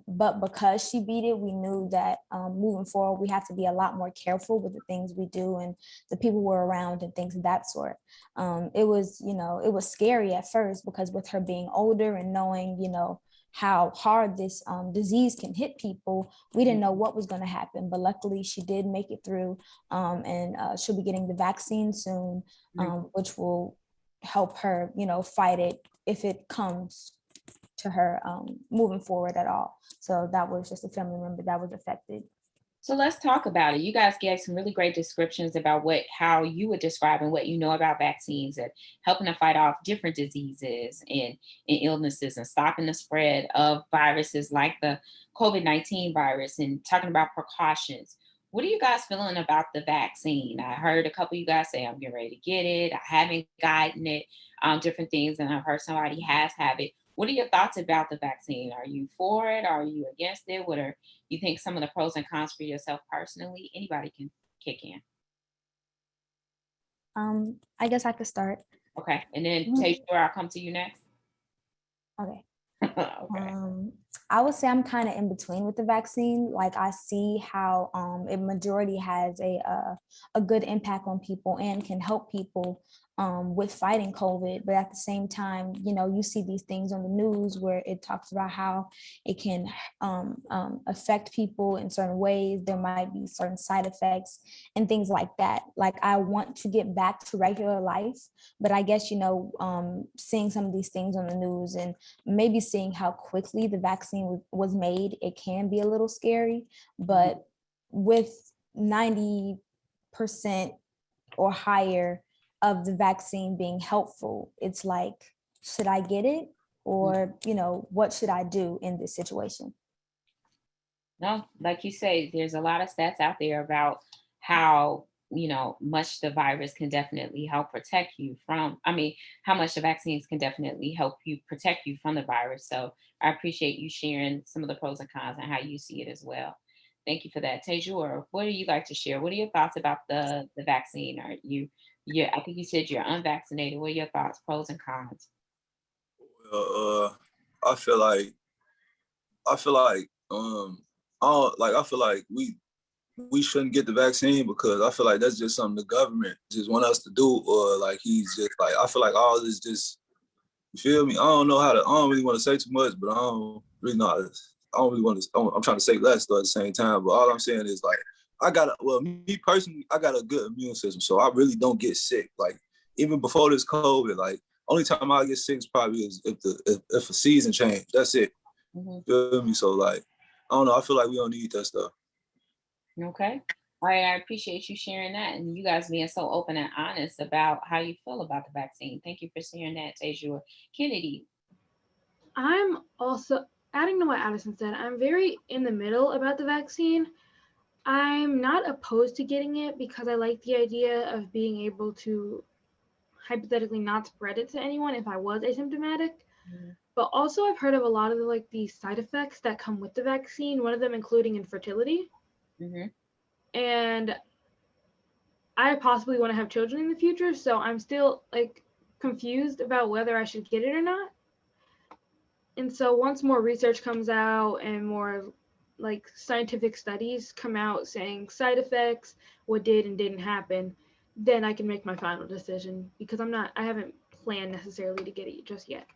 Speaker 5: but because she beat it, we knew that moving forward we have to be a lot more careful with the things we do and the people we're around and things of that sort. It was scary at first, because with her being older and knowing how hard this disease can hit people, we didn't know what was going to happen, but luckily she did make it through, and she'll be getting the vaccine soon, which will help her fight it if it comes to her moving forward at all. So that was just a family member that was affected.
Speaker 3: So let's talk about it. You guys gave some really great descriptions about how you would describe and what you know about vaccines and helping to fight off different diseases and illnesses and stopping the spread of viruses like the COVID-19 virus, and talking about precautions. What are you guys feeling about the vaccine? I heard a couple of you guys say, I'm getting ready to get it. I haven't gotten it, different things. And I've heard somebody has had it. What are your thoughts about the vaccine? Are you for it? Are you against it? What are you think some of the pros and cons for yourself personally? Anybody can kick in.
Speaker 5: I guess I could start.
Speaker 3: Okay, and then Tayshaura, I'll come to you next.
Speaker 5: Okay.
Speaker 3: Okay.
Speaker 5: I would say I'm kind of in between with the vaccine. Like, I see how it majority has a good impact on people and can help people with fighting COVID. But at the same time, you see these things on the news where it talks about how it can affect people in certain ways. There might be certain side effects and things like that. Like, I want to get back to regular life, but I guess, seeing some of these things on the news and maybe seeing how quickly the vaccine was made, it can be a little scary. But with 90% or higher of the vaccine being helpful, it's like, should I get it? Or, what should I do in this situation?
Speaker 3: No, like you say, there's a lot of stats out there about how much the virus can definitely help protect you from, how much the vaccines can definitely help you protect you from the virus. So I appreciate you sharing some of the pros and cons and how you see it as well. Thank you for that. Tejur, what do you like to share? What are your thoughts about the vaccine? Are I think you said you're unvaccinated. What are your thoughts, pros and cons?
Speaker 4: I feel like I feel like we shouldn't get the vaccine because I feel like that's just something the government just want us to do, or like he's just like, I feel like all this just, you feel me? I don't really want to say too much, but I don't really know. I don't really want to. I'm trying to say less though at the same time. But all I'm saying is like, me personally, I got a good immune system, so I really don't get sick. Like even before this COVID, like only time I get sick is probably is if a season change. That's it.
Speaker 3: Mm-hmm.
Speaker 4: Feel me? So like, I don't know. I feel like we don't need that stuff.
Speaker 3: Okay. All right. I appreciate you sharing that and you guys being so open and honest about how you feel about the vaccine. Thank you for sharing that, Tejur. Kennedy.
Speaker 7: I'm also adding to what Addison said. I'm very in the middle about the vaccine. I'm not opposed to getting it because I like the idea of being able to hypothetically not spread it to anyone if I was asymptomatic.
Speaker 3: Mm-hmm.
Speaker 7: But also I've heard of a lot of the side effects that come with the vaccine, one of them including infertility.
Speaker 3: Mm-hmm.
Speaker 7: And I possibly want to have children in the future, so I'm still confused about whether I should get it or not. And so once more research comes out and more scientific studies come out saying side effects, what did and didn't happen, then I can make my final decision because I haven't planned necessarily to get it just yet.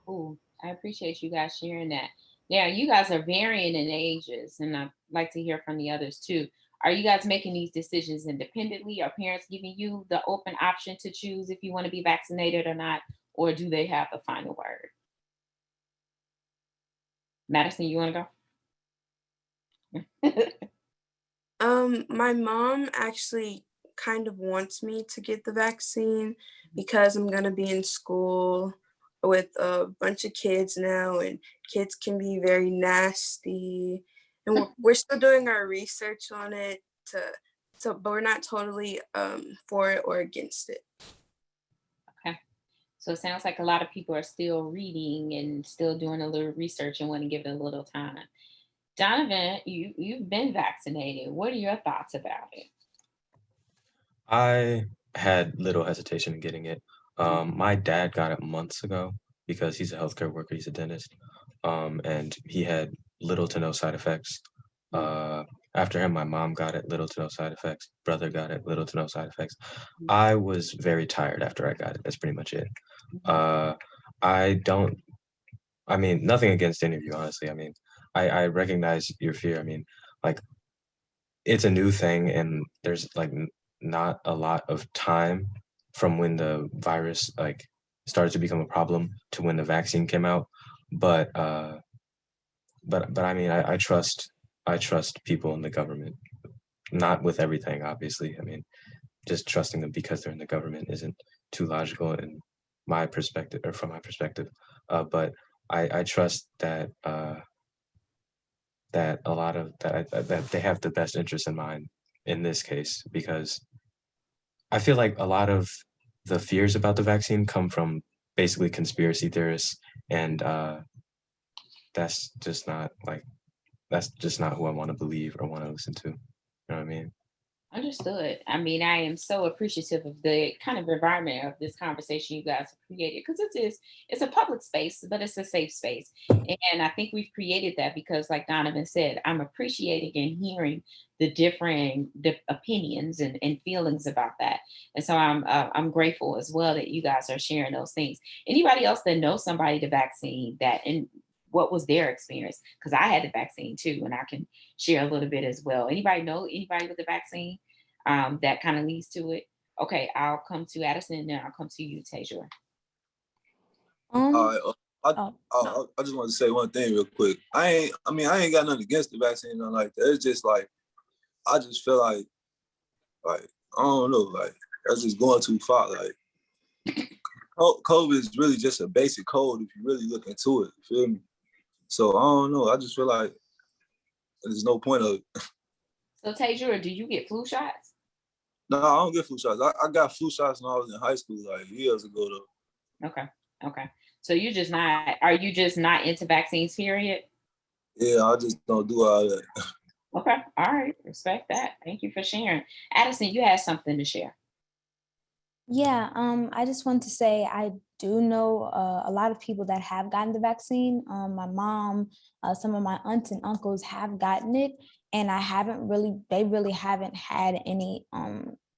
Speaker 3: Cool. I appreciate you guys sharing that. Yeah, you guys are varying in ages, and I'd like to hear from the others too. Are you guys making these decisions independently? Are parents giving you the open option to choose if you want to be vaccinated or not? Or do they have the final word? Madison, you want to go?
Speaker 9: My mom actually kind of wants me to get the vaccine because I'm gonna be in school with a bunch of kids now, and kids can be very nasty. And we're still doing our research on it, but we're not totally for it or against it.
Speaker 3: Okay. So it sounds like a lot of people are still reading and still doing a little research and want to give it a little time. Donovan, you've been vaccinated. What are your thoughts about it?
Speaker 8: I had little hesitation in getting it. My dad got it months ago because he's a healthcare worker, he's a dentist, and he had little to no side effects. After him, my mom got it, little to no side effects. Brother got it, little to no side effects. I was very tired after I got it. That's pretty much it. Nothing against any of you, honestly. I recognize your fear. It's a new thing and there's not a lot of time from when the virus started to become a problem to when the vaccine came out. But I trust people in the government, not with everything, obviously. Just trusting them because they're in the government isn't too logical in my perspective or from my perspective. But I trust that that a lot of that they have the best interest in mind in this case, because I feel like a lot of the fears about the vaccine come from basically conspiracy theorists, and that's just not who I want to believe or want to listen to. You know what I mean?
Speaker 3: Understood. I am so appreciative of the kind of environment of this conversation you guys have created because it's a public space, but it's a safe space. And I think we've created that because, like Donovan said, I'm appreciating and hearing the differing opinions and feelings about that. And so I'm grateful as well that you guys are sharing those things. Anybody else that knows somebody the vaccine that and what was their experience? Because I had the vaccine too, and I can share a little bit as well. Anybody know anybody with the vaccine that kind of leads to it? Okay, I'll come to Addison and then I'll come to you, Tejur.
Speaker 4: I just want to say one thing real quick. I ain't got nothing against the vaccine, nothing like that. It's just like I just feel like I don't know, like that's just going too far. Like COVID is really just a basic cold if you really look into it. You feel me? So I don't know. I just feel like there's no point of it.
Speaker 3: So Tejur, do you get flu shots?
Speaker 4: No, I don't get flu shots. I got flu shots when I was in high school, like years ago though.
Speaker 3: Okay. Okay. So are you just not into vaccines, period?
Speaker 4: Yeah, I just don't do all that.
Speaker 3: Okay. All right. Respect that. Thank you for sharing. Addison, you had something to share.
Speaker 5: Yeah, I just want to say I do know a lot of people that have gotten the vaccine. My mom, some of my aunts and uncles have gotten it, and they really haven't had any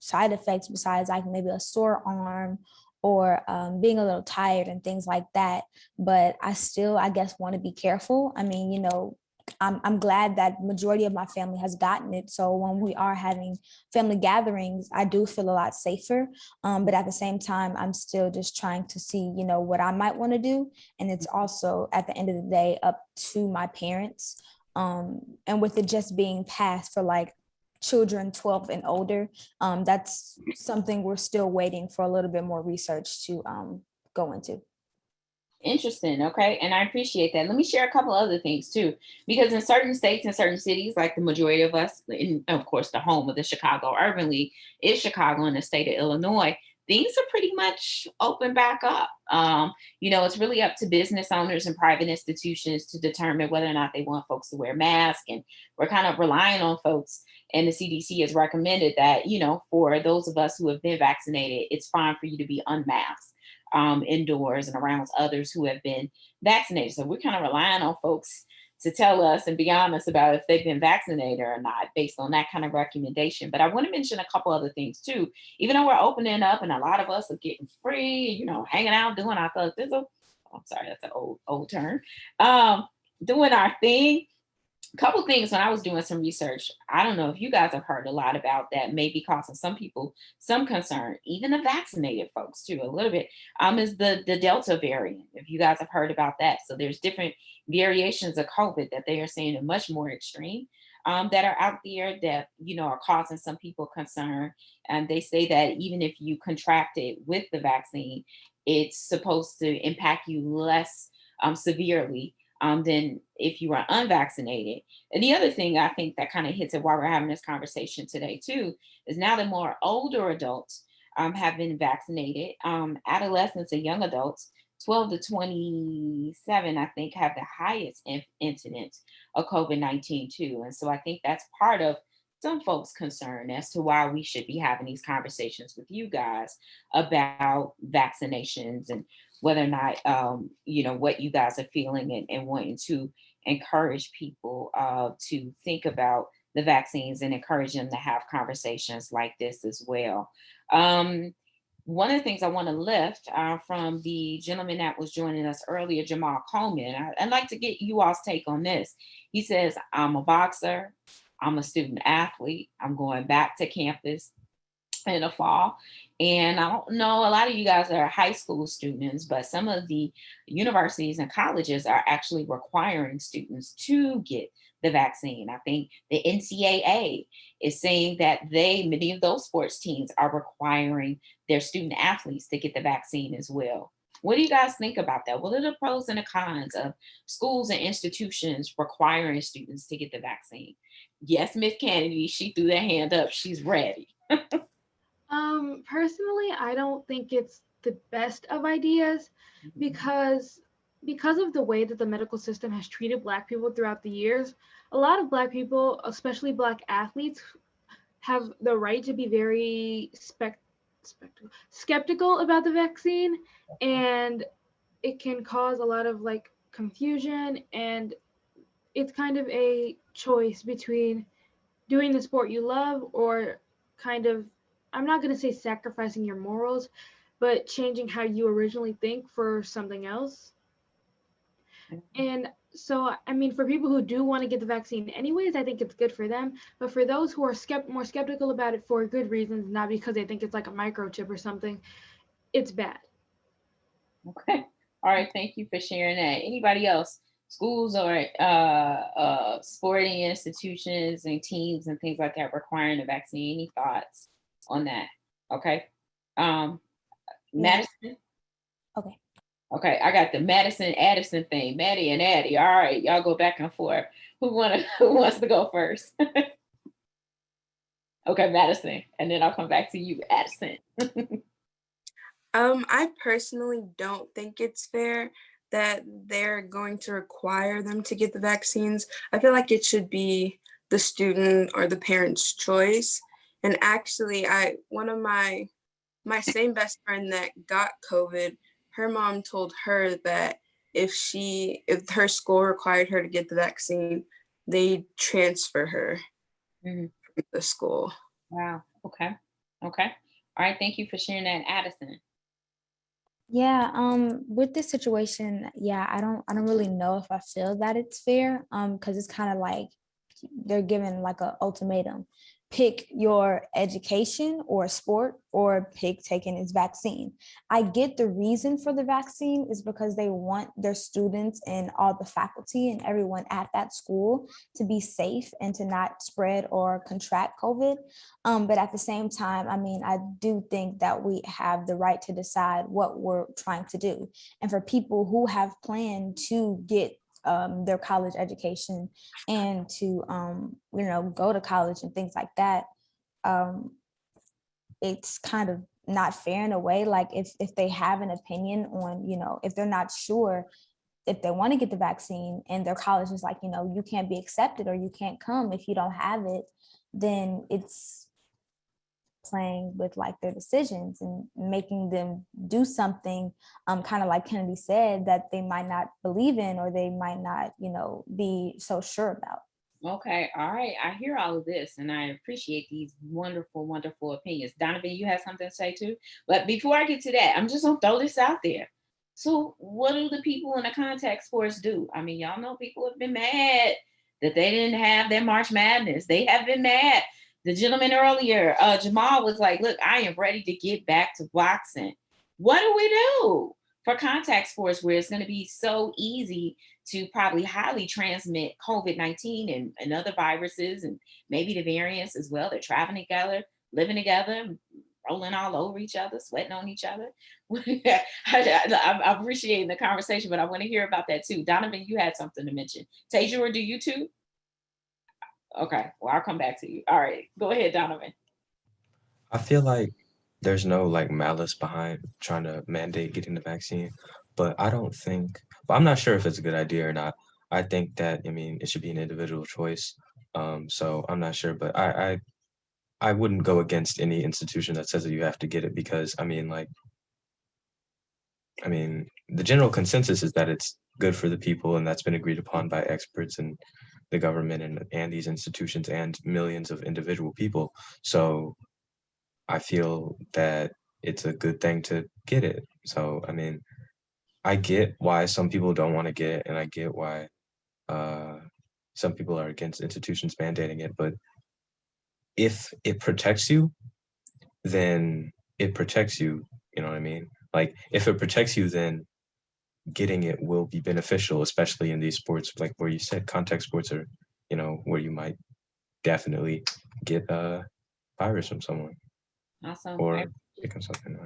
Speaker 5: side effects besides like maybe a sore arm or being a little tired and things like that. But I still, I guess, want to be careful. I mean, I'm glad that majority of my family has gotten it. So when we are having family gatherings, I do feel a lot safer. But at the same time, I'm still just trying to see, what I might want to do. And it's also at the end of the day up to my parents. And with it just being passed for like children 12 and older, that's something we're still waiting for a little bit more research to go into.
Speaker 3: Interesting. Okay. And I appreciate that. Let me share a couple other things too, because in certain states and certain cities, like the majority of us, in, of course, the home of the Chicago Urban League is Chicago in the state of Illinois. Things are pretty much open back up. It's really up to business owners and private institutions to determine whether or not they want folks to wear masks. And we're kind of relying on folks. And the CDC has recommended that, for those of us who have been vaccinated, it's fine for you to be unmasked indoors and around others who have been vaccinated. So we're kind of relying on folks to tell us and be honest about if they've been vaccinated or not based on that kind of recommendation. But I want to mention a couple other things too. Even though we're opening up and a lot of us are getting free, hanging out, doing our thizzle. I'm sorry, that's an old term. Doing our thing. Couple things when I was doing some research, I don't know if you guys have heard a lot about that, maybe causing some people some concern, even the vaccinated folks too, a little bit, is the Delta variant. If you guys have heard about that. So there's different variations of COVID that they are saying are much more extreme that are out there that, are causing some people concern. And they say that even if you contract it with the vaccine, it's supposed to impact you less severely than if you are unvaccinated. And the other thing I think that kind of hits it while we're having this conversation today too, is now that more older adults have been vaccinated, adolescents and young adults, 12 to 27, I think, have the highest incidence of COVID-19 too. And so I think that's part of some folks' concern as to why we should be having these conversations with you guys about vaccinations and whether or not, what you guys are feeling and wanting to encourage people to think about the vaccines and encourage them to have conversations like this as well. One of the things I want to lift from the gentleman that was joining us earlier, Jamal Coleman, I'd like to get you all's take on this. He says, I'm a boxer, I'm a student athlete, I'm going back to campus in the fall. And I don't know, a lot of you guys are high school students, but some of the universities and colleges are actually requiring students to get the vaccine. I think the NCAA is saying that many of those sports teams are requiring their student athletes to get the vaccine as well. What do you guys think about that? What are the pros and the cons of schools and institutions requiring students to get the vaccine? Yes, Miss Kennedy, she threw that hand up. She's ready.
Speaker 7: Personally, I don't think it's the best of ideas because of the way that the medical system has treated Black people throughout the years. A lot of Black people, especially Black athletes, have the right to be very skeptical about the vaccine, and it can cause a lot of like confusion, and it's kind of a choice between doing the sport you love or kind of, I'm not going to say sacrificing your morals, but changing how you originally think for something else. And so, I mean, for people who do want to get the vaccine anyways, I think it's good for them. But for those who are more skeptical about it for good reasons, not because they think it's like a microchip or something, it's bad.
Speaker 3: Okay. All right. Thank you for sharing that. Anybody else? Schools or sporting institutions and teams and things like that requiring a vaccine. Any thoughts on that? Okay. Madison?
Speaker 5: Okay.
Speaker 3: Okay, I got the Madison Addison thing. Maddie and Addie. All right, y'all go back and forth. Who wants to go first? Okay, Madison, and then I'll come back to you, Addison.
Speaker 9: I personally don't think it's fair that they're going to require them to get the vaccines. I feel like it should be the student or the parent's choice. And actually, one of my same best friend that got COVID, her mom told her that if her school required her to get the vaccine, they'd transfer her
Speaker 3: Mhm.
Speaker 9: from the school.
Speaker 3: Wow. Okay. Okay. All right. Thank you for sharing that, Addison.
Speaker 5: Yeah, with this situation, yeah, I don't really know if I feel that it's fair, because it's kind of like they're given like an ultimatum. Pick your education or sport or pick taking this vaccine. I get the reason for the vaccine is because they want their students and all the faculty and everyone at that school to be safe and to not spread or contract COVID. But at the same time, I mean, I do think that we have the right to decide what we're trying to do. And for people who have planned to get their college education and to go to college and things like that, it's kind of not fair in a way. Like if they have an opinion on, if they're not sure if they want to get the vaccine and their college is like, you can't be accepted or you can't come if you don't have it, then it's playing with like their decisions and making them do something, kind of like Kennedy said, that they might not believe in or they might not, be so sure about.
Speaker 3: Okay. All right. I hear all of this and I appreciate these wonderful, wonderful opinions. Donovan, you have something to say too? But before I get to that, I'm just going to throw this out there. So, what do the people in the contact sports do? I mean, y'all know people have been mad that they didn't have their March Madness. They have been mad. The gentleman earlier, Jamal, was like, look, I am ready to get back to boxing. What do we do for contact sports where it's going to be so easy to probably highly transmit COVID-19 and other viruses and maybe the variants as well? They're traveling together, living together, rolling all over each other, sweating on each other. I'm appreciating the conversation, but I want to hear about that too. Donovan, you had something to mention. Tajur, do you too? Okay, well, I'll come back to you. All right, go ahead, Donovan.
Speaker 8: I feel like there's no like malice behind trying to mandate getting the vaccine, but I'm not sure if it's a good idea or not. I think that, I mean, it should be an individual choice. So I'm not sure, but I wouldn't go against any institution that says that you have to get it because the general consensus is that it's good for the people and that's been agreed upon by experts and the government and these institutions and millions of individual people. So I feel that it's a good thing to get it. So, I mean, I get why some people don't want to get it, and I get why some people are against institutions mandating it. But if it protects you, then it protects you. You know what I mean? Like, if it protects you, then getting it will be beneficial, especially in these sports, like where you said contact sports are, where you might definitely get a virus from someone
Speaker 3: Awesome.
Speaker 8: or become something.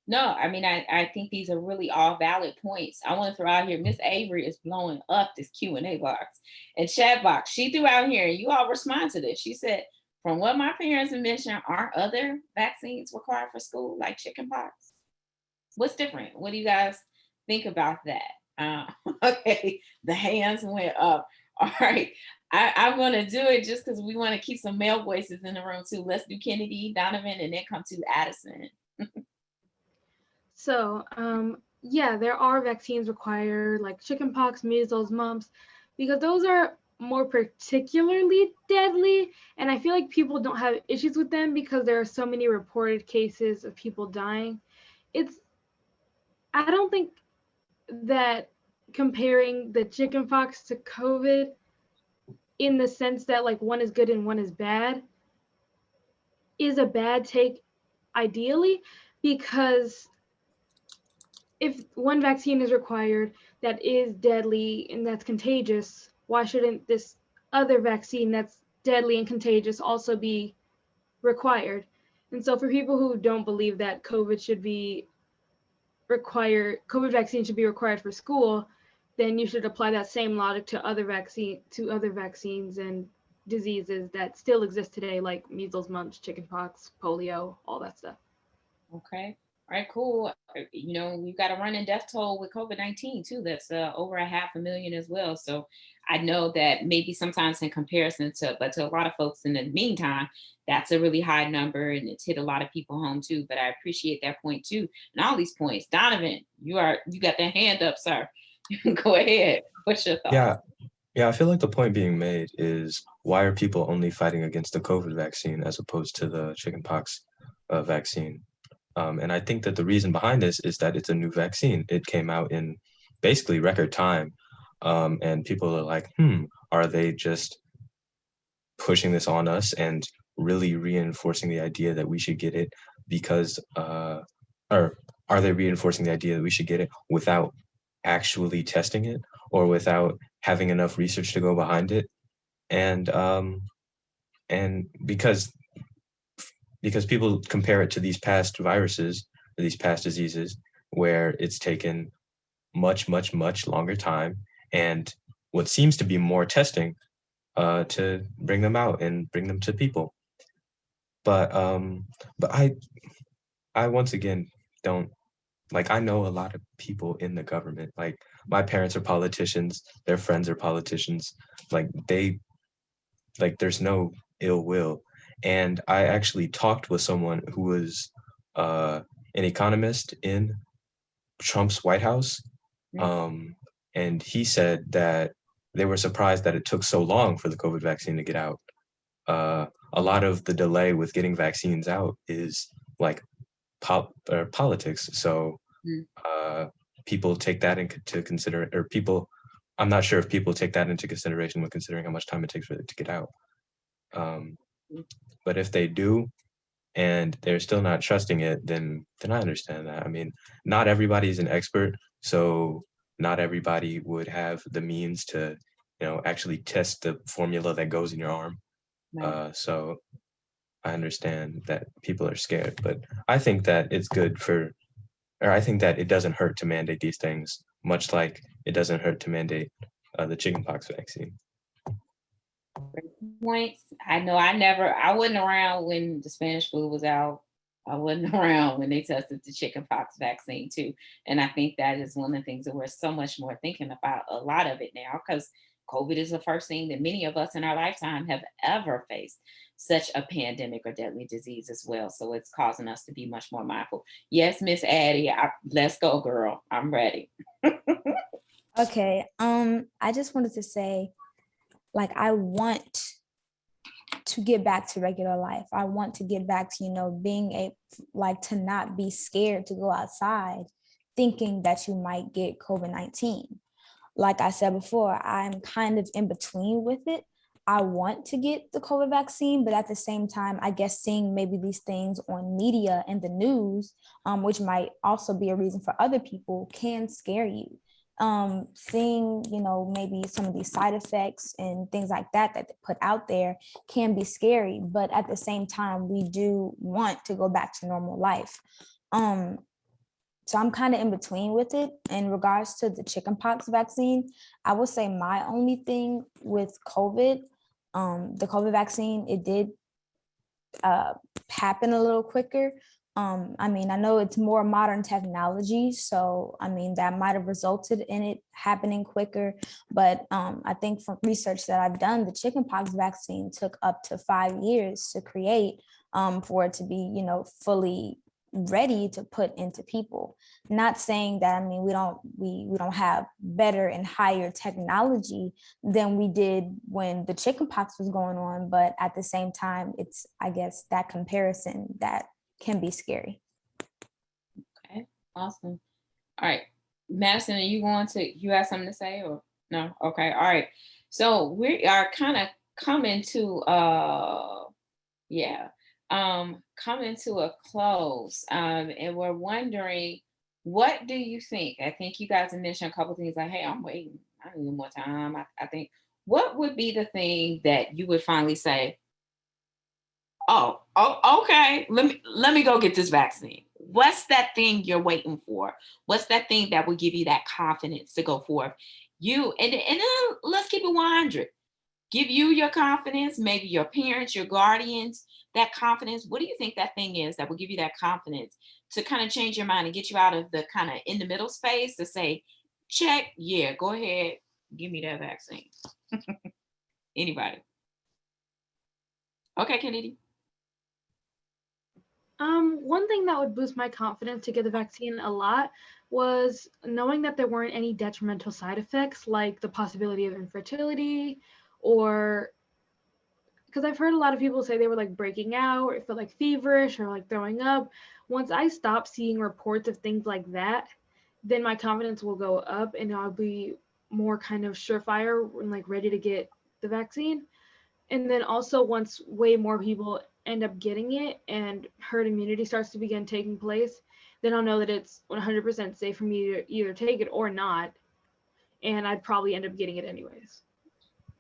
Speaker 3: No, I mean, I think these are really all valid points. I want to throw out here, Miss Avery is blowing up this Q&A box and chat box. She threw out here, and you all respond to this. She said, from what my parents have mentioned, aren't other vaccines required for school, like chickenpox? What's different? What do you guys think about that? Okay, the hands went up. All right, I'm going to do it just because we want to keep some male voices in the room too. Let's do Kennedy, Donovan, and then come to Addison.
Speaker 7: So, yeah, there are vaccines required like chickenpox, measles, mumps, because those are more particularly deadly. And I feel like people don't have issues with them because there are so many reported cases of people dying. I don't think that comparing the chickenpox to COVID in the sense that like one is good and one is bad is a bad take ideally, because if one vaccine is required that is deadly and that's contagious, why shouldn't this other vaccine that's deadly and contagious also be required? And so for people who don't believe that COVID vaccine should be required for school, then you should apply that same logic to other vaccines and diseases that still exist today, like measles, mumps, chickenpox, polio, all that stuff.
Speaker 3: Okay. All right, cool. You know, we've got a running death toll with COVID-19 too. That's over 500,000 as well. So I know that maybe sometimes in comparison to, but to a lot of folks in the meantime, that's a really high number and it's hit a lot of people home too. But I appreciate that point too. And all these points. Donovan, you got that hand up, sir. Go ahead. What's your thoughts?
Speaker 8: Yeah, yeah, I feel like the point being made is why are people only fighting against the COVID vaccine as opposed to the chickenpox vaccine? And I think that the reason behind this is that it's a new vaccine. It came out in basically record time. And people are like, are they just pushing this on us and really reinforcing the idea that we should get it because, or are they reinforcing the idea that we should get it without actually testing it or without having enough research to go behind it? And because people compare it to these past viruses, or these past diseases, where it's taken much, much, much longer time and what seems to be more testing to bring them out and bring them to people. But I once again don't, like, I know a lot of people in the government. Like, my parents are politicians, their friends are politicians. Like, there's no ill will. And I actually talked with someone who was an economist in Trump's White House. And he said that they were surprised that it took so long for the COVID vaccine to get out. A lot of the delay with getting vaccines out is like politics. So people take that into consider, or people, I'm not sure if people take that into consideration when considering how much time it takes for it to get out. But if they do, and they're still not trusting it, then I understand that. I mean, not everybody's an expert, so not everybody would have the means to, actually test the formula that goes in your arm.
Speaker 3: Right.
Speaker 8: So I understand that people are scared, but I think that it's good I think that it doesn't hurt to mandate these things, much like it doesn't hurt to mandate the chickenpox vaccine.
Speaker 3: Points. I know I wasn't around when the Spanish flu was out. I wasn't around when they tested the chickenpox vaccine too. And I think that is one of the things that we're so much more thinking about a lot of it now, because COVID is the first thing that many of us in our lifetime have ever faced such a pandemic or deadly disease as well. So it's causing us to be much more mindful. Yes, Miss Addie, let's go, girl. I'm ready.
Speaker 5: Okay. I just wanted to say, like, I want to get back to regular life. I want to get back to, being to not be scared to go outside thinking that you might get COVID-19. Like I said before, I'm kind of in between with it. I want to get the COVID vaccine, but at the same time, I guess seeing maybe these things on media and the news, which might also be a reason for other people, can scare you. Seeing, maybe some of these side effects and things like that they put out there can be scary, but at the same time, we do want to go back to normal life. So I'm kind of in between with it. In regards to the chickenpox vaccine, I would say my only thing with COVID, the COVID vaccine, it did happen a little quicker. I mean, I know it's more modern technology, so I mean, that might have resulted in it happening quicker. But I think from research that I've done, the chickenpox vaccine took up to 5 years to create for it to be, fully ready to put into people. Not saying that, I mean, we don't have better and higher technology than we did when the chickenpox was going on, but at the same time, it's, I guess, that comparison that can be scary.
Speaker 3: Okay, awesome. All right, Madison, you have something to say or no? Okay, all right. So we are kind of coming to coming to a close, and we're wondering, what do you think? I think you guys have mentioned a couple things like, hey, I'm waiting, I need more time. I think, what would be the thing that you would finally say, oh, okay, let me go get this vaccine? What's that thing you're waiting for? What's that thing that will give you that confidence to go forth? And then let's keep it 100. give you your confidence, maybe your parents, your guardians, that confidence? What do you think that thing is that will give you that confidence to kind of change your mind and get you out of the kind of in the middle space to say, check, yeah, go ahead, give me that vaccine? Anybody? Okay, Kennedy.
Speaker 7: One thing that would boost my confidence to get the vaccine a lot was knowing that there weren't any detrimental side effects, like the possibility of infertility, or because I've heard a lot of people say they were like breaking out or felt like feverish or like throwing up. Once I stop seeing reports of things like that, then my confidence will go up and I'll be more kind of surefire and like ready to get the vaccine. And then also once way more people end up getting it and herd immunity starts to begin taking place, then I'll know that it's 100% safe for me to either take it or not. And I'd probably end up getting it anyways.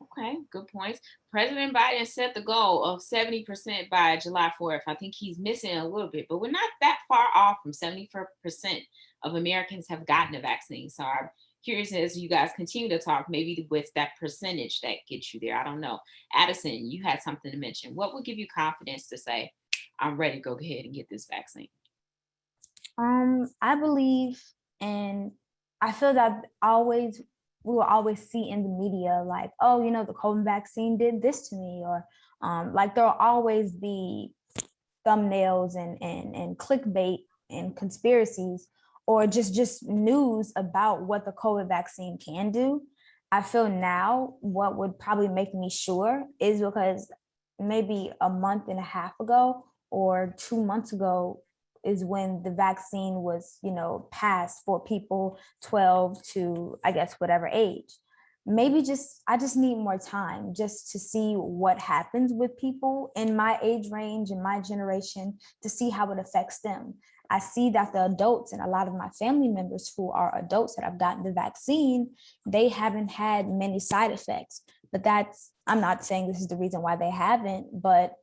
Speaker 3: Okay, good points. President Biden set the goal of 70% by July 4th. I think he's missing a little bit, but we're not that far off from 70% of Americans have gotten a vaccine. So I'm curious as you guys continue to talk, maybe with that percentage that gets you there. I don't know. Addison, you had something to mention. What would give you confidence to say, I'm ready to go ahead and get this vaccine?
Speaker 5: I believe, and I feel that we will always see in the media like, oh, the COVID vaccine did this to me, or like there'll always be thumbnails and clickbait and conspiracies, or just news about what the COVID vaccine can do. I feel now what would probably make me sure is because maybe a month and a half ago or 2 months ago is when the vaccine was, passed for people 12 to, I guess, whatever age. Maybe I just need more time just to see what happens with people in my age range and my generation, to see how it affects them. I see that the adults and a lot of my family members who are adults that have gotten the vaccine, they haven't had many side effects. But I'm not saying this is the reason why they haven't, but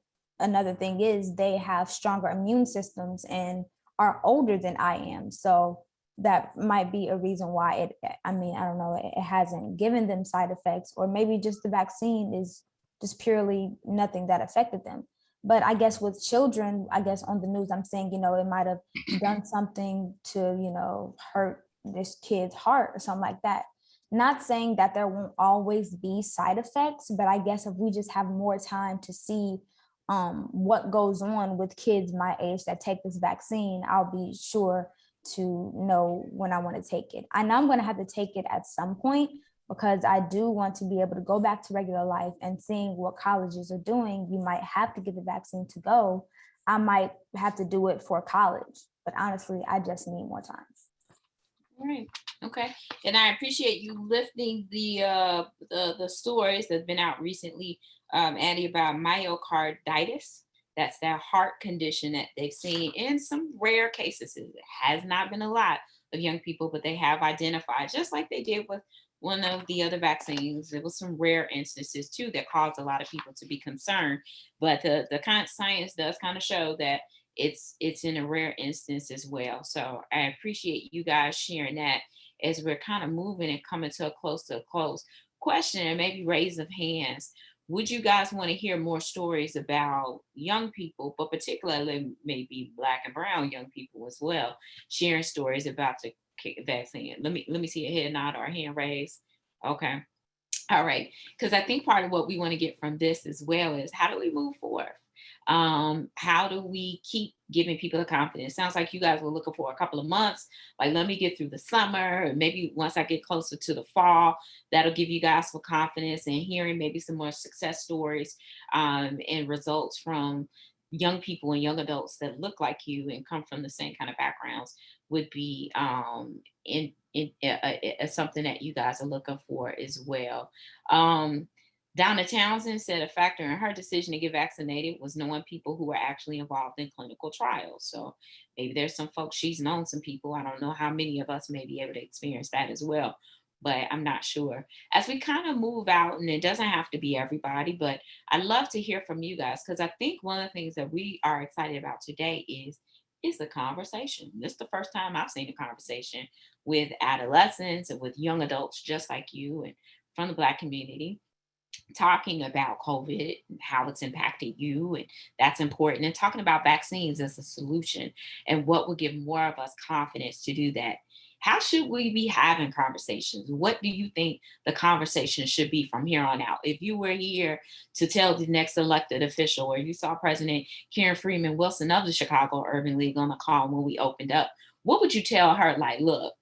Speaker 5: another thing is they have stronger immune systems and are older than I am. So that might be a reason why I don't know, it hasn't given them side effects, or maybe just the vaccine is just purely nothing that affected them. But I guess with children, I guess on the news, I'm saying, it might have done something to, hurt this kid's heart or something like that. Not saying that there won't always be side effects, but I guess if we just have more time to see what goes on with kids my age that take this vaccine, I'll be sure to know when I want to take it. I know I'm going to have to take it at some point because I do want to be able to go back to regular life, and seeing what colleges are doing, you might have to get the vaccine to go. I might have to do it for college, but honestly, I just need more time.
Speaker 3: All right. Okay. And I appreciate you lifting the stories that have been out recently, Andy, about myocarditis. That's that heart condition that they've seen in some rare cases. It has not been a lot of young people, but they have identified, just like they did with one of the other vaccines. There was some rare instances too that caused a lot of people to be concerned. But the kind of science does kind of show that it's in a rare instance as well. So I appreciate you guys sharing that as we're kind of moving and coming to a close question, and maybe raise of hands. Would you guys want to hear more stories about young people, but particularly maybe Black and brown young people as well, sharing stories about the vaccine? Let me see a head nod or a hand raise. Okay. All right. Because I think part of what we want to get from this as well is, how do we move forward? How do we keep giving people the confidence? Sounds like you guys were looking for a couple of months, like let me get through the summer, and maybe once I get closer to the fall, that'll give you guys some confidence, and hearing maybe some more success stories and results from young people and young adults that look like you and come from the same kind of backgrounds would be something that you guys are looking for as well. Donna Townsend said a factor in her decision to get vaccinated was knowing people who were actually involved in clinical trials. So maybe there's some folks, she's known some people. I don't know how many of us may be able to experience that as well, but I'm not sure. As we kind of move out, and it doesn't have to be everybody, but I'd love to hear from you guys, because I think one of the things that we are excited about today is the conversation. This is the first time I've seen a conversation with adolescents and with young adults just like you and from the Black community. talking about COVID, how it's impacted you, and that's important, and talking about vaccines as a solution and what would give more of us confidence to do that. How should we be having conversations? What do you think the conversation should be from here on out? If you were here to tell the next elected official, or you saw President Karen Freeman Wilson of the Chicago Urban League on the call when we opened up, what would you tell her? Like, look,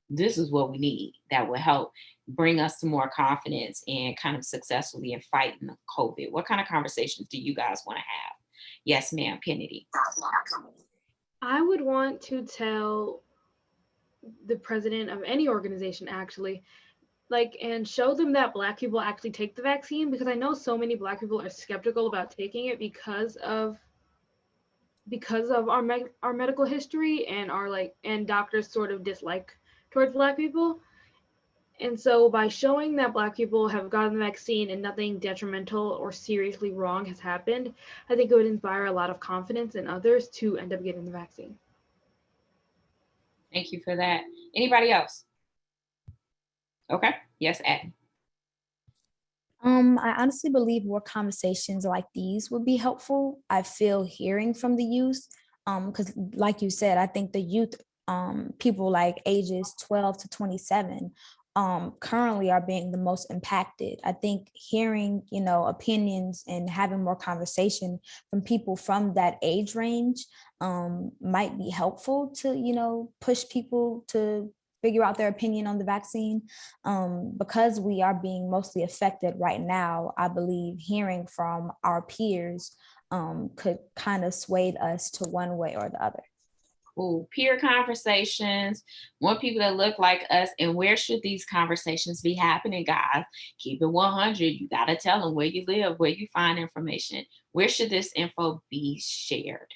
Speaker 3: this is what we need that will help bring us to more confidence and kind of successfully in fighting COVID. What kind of conversations do you guys want to have? Yes, ma'am, Kennedy.
Speaker 7: I would want to tell the president of any organization, actually, like, and show them that Black people actually take the vaccine, because I know so many Black people are skeptical about taking it because of our medical history and our and doctors sort of dislike towards Black people. And so by showing that Black people have gotten the vaccine and nothing detrimental or seriously wrong has happened, I think it would inspire a lot of confidence in others to end up getting the vaccine.
Speaker 3: Thank you for that. Anybody else? Okay. Yes, Ed.
Speaker 5: I honestly believe more conversations like these would be helpful. I feel hearing from the youth, because like you said, I think the youth, people like ages 12 to 27, currently are being the most impacted. I think hearing, opinions and having more conversation from people from that age range might be helpful to, push people to figure out their opinion on the vaccine. Because we are being mostly affected right now, I believe hearing from our peers could kind of sway us to one way or the other.
Speaker 3: Ooh, peer conversations, more people that look like us. And where should these conversations be happening, guys? Keep it 100. You got to tell them where you live, where you find information. Where should this info be shared?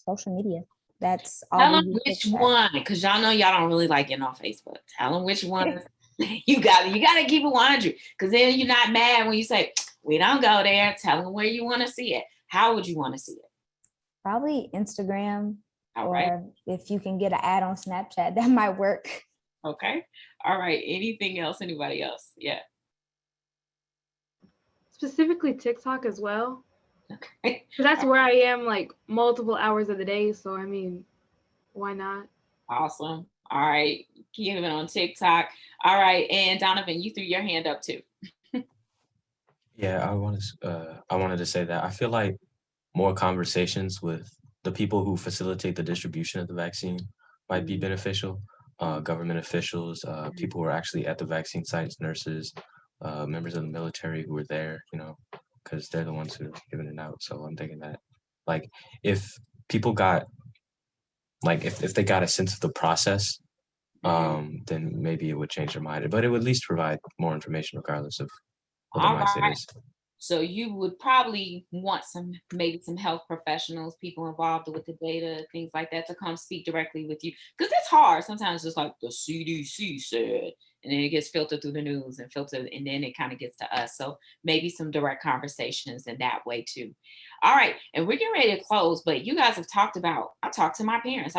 Speaker 5: Social media. That's all.
Speaker 3: Tell them which one, because y'all know y'all don't really like getting on Facebook. Tell them which one. You got to keep it 100, because then you're not mad when you say, we don't go there. Tell them where you want to see it. How would you want to see it?
Speaker 5: Probably Instagram.
Speaker 3: All
Speaker 5: or
Speaker 3: right.
Speaker 5: If you can get an ad on Snapchat, that might work.
Speaker 3: Okay. All right. Anything else? Anybody else? Yeah.
Speaker 7: Specifically TikTok as well.
Speaker 3: Okay.
Speaker 7: Because that's where I am like multiple hours of the day. So, I mean, why not?
Speaker 3: Awesome. All right. Keep it on TikTok. All right. And Donovan, you threw your hand up too.
Speaker 8: Yeah, I wanted to say that I feel like more conversations with the people who facilitate the distribution of the vaccine might be beneficial. Government officials, people who are actually at the vaccine sites, nurses, members of the military who are there, because they're the ones who are giving it out. So I'm thinking that, like, if people got, like, if they got a sense of the process, then maybe it would change their mind. But it would at least provide more information regardless of what the mindset is.
Speaker 3: So you would probably want maybe some health professionals, people involved with the data, things like that, to come speak directly with you. Because it's hard. Sometimes it's like the CDC said, and then it gets filtered through the news and then it kind of gets to us. So maybe some direct conversations in that way too. All right. And we're getting ready to close, but you guys have talked about, I talked to my parents.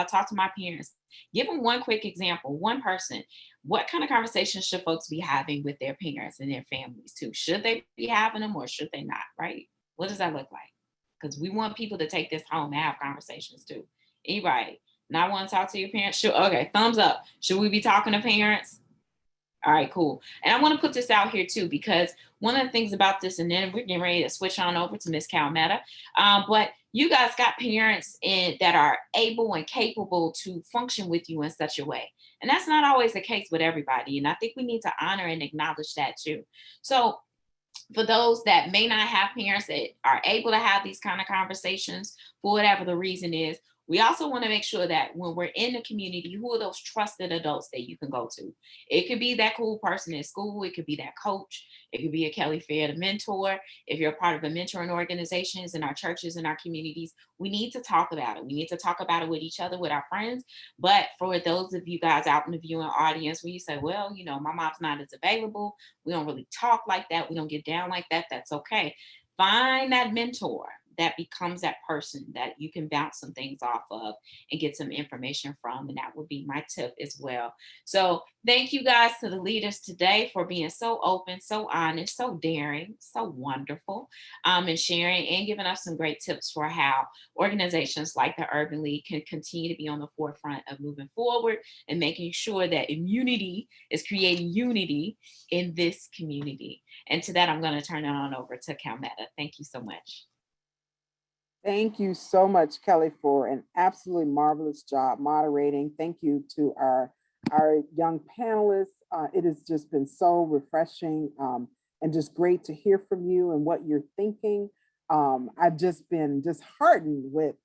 Speaker 3: Give them one quick example, one person. What kind of conversations should folks be having with their parents and their families too? Should they be having them or should they not, right? What does that look like? Because we want people to take this home and have conversations too. Anybody not want to talk to your parents? Sure. Okay, thumbs up. Should we be talking to parents? All right, cool. And I want to put this out here too, because one of the things about this, and then we're getting ready to switch on over to Ms. Calmetta, but you guys got parents that are able and capable to function with you in such a way. And that's not always the case with everybody. And I think we need to honor and acknowledge that too. So for those that may not have parents that are able to have these kind of conversations, for whatever the reason is, we also want to make sure that when we're in the community, who are those trusted adults that you can go to? It could be that cool person at school. It could be that coach. It could be a Kelly Fair, the mentor. If you're a part of a mentoring organizations in our churches and our communities, we need to talk about it. We need to talk about it with each other, with our friends. But for those of you guys out in the viewing audience, where you say, well, my mom's not as available. We don't really talk like that. We don't get down like that. That's okay. Find that mentor. that becomes that person that you can bounce some things off of and get some information from. And that would be my tip as well. So thank you guys to the leaders today for being so open, so honest, so daring, so wonderful, and sharing and giving us some great tips for how organizations like the Urban League can continue to be on the forefront of moving forward and making sure that immunity is creating unity in this community. And to that, I'm going to turn it on over to Calmetta. Thank you so much.
Speaker 1: Thank you so much, Kelly, for an absolutely marvelous job moderating. Thank you to our young panelists. It has just been so refreshing and just great to hear from you and what you're thinking. I've just been disheartened with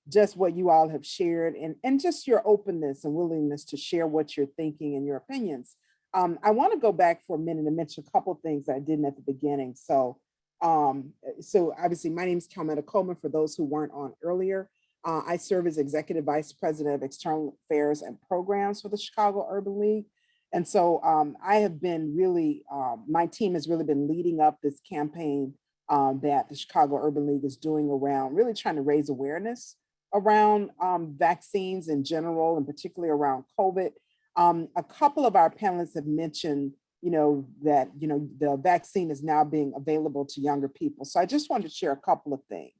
Speaker 1: just what you all have shared and just your openness and willingness to share what you're thinking and your opinions. I want to go back for a minute and mention a couple of things that I didn't at the beginning. So obviously my name is Calmetta Coleman, for those who weren't on earlier. I serve as Executive Vice President of External Affairs and Programs for the Chicago Urban League. And so I have been really, my team has really been leading up this campaign that the Chicago Urban League is doing around really trying to raise awareness around vaccines in general, and particularly around COVID. A couple of our panelists have mentioned that, the vaccine is now being available to younger people. So I just wanted to share a couple of things.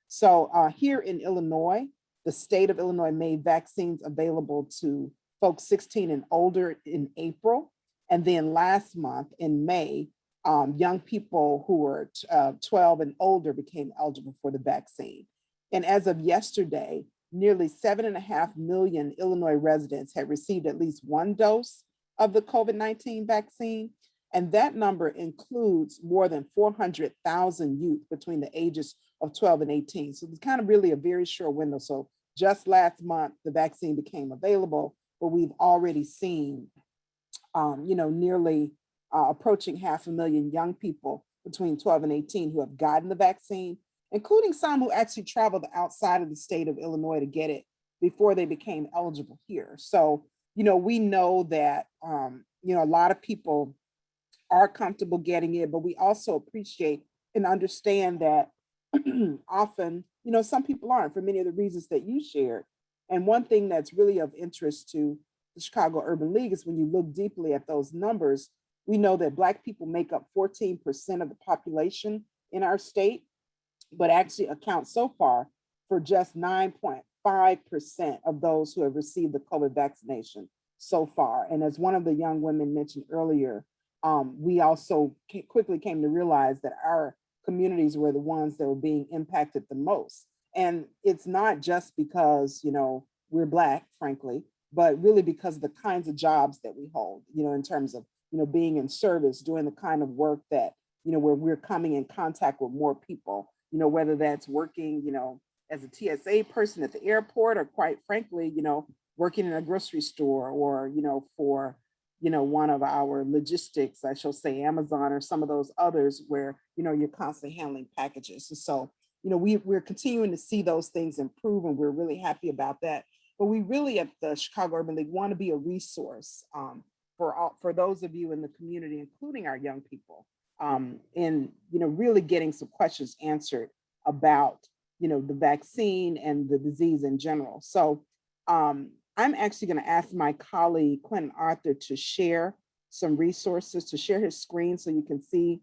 Speaker 1: So here in Illinois, the state of Illinois made vaccines available to folks 16 and older in April. And then last month in May, young people who were 12 and older became eligible for the vaccine. And as of yesterday, nearly 7.5 million Illinois residents had received at least one dose of the COVID-19 vaccine. And that number includes more than 400,000 youth between the ages of 12 and 18. So it's kind of really a very short window. So just last month, the vaccine became available, but we've already seen, nearly approaching 500,000 young people between 12 and 18 who have gotten the vaccine, including some who actually traveled outside of the state of Illinois to get it before they became eligible here. So, we know that, a lot of people are comfortable getting it, but we also appreciate and understand that often, some people aren't, for many of the reasons that you shared. And one thing that's really of interest to the Chicago Urban League is when you look deeply at those numbers, we know that Black people make up 14% of the population in our state, but actually account so far for just 9.5% of those who have received the COVID vaccination so far. And as one of the young women mentioned earlier, we also quickly came to realize that our communities were the ones that were being impacted the most. And it's not just because, we're Black, frankly, but really because of the kinds of jobs that we hold, in terms of, being in service, doing the kind of work that, where we're coming in contact with more people, whether that's working, as a TSA person at the airport, or quite frankly, working in a grocery store, or, for, one of our logistics, I shall say Amazon or some of those others where, you're constantly handling packages. And so, we're continuing to see those things improve, and we're really happy about that. But we really at the Chicago Urban League want to be a resource for those of you in the community, including our young people, in really getting some questions answered about the vaccine and the disease in general. So I'm actually going to ask my colleague Quentin Arthur to share some resources, to share his screen so you can see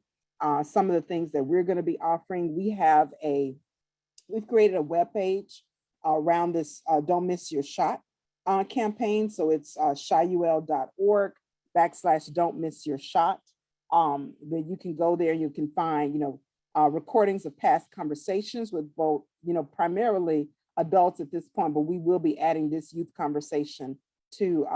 Speaker 1: some of the things that we're going to be offering. We've created a webpage around this Don't Miss Your Shot campaign. So it's chiul.org/Don't Miss Your Shot. That you can go there, you can find, recordings of past conversations with both, primarily adults at this point, but we will be adding this youth conversation to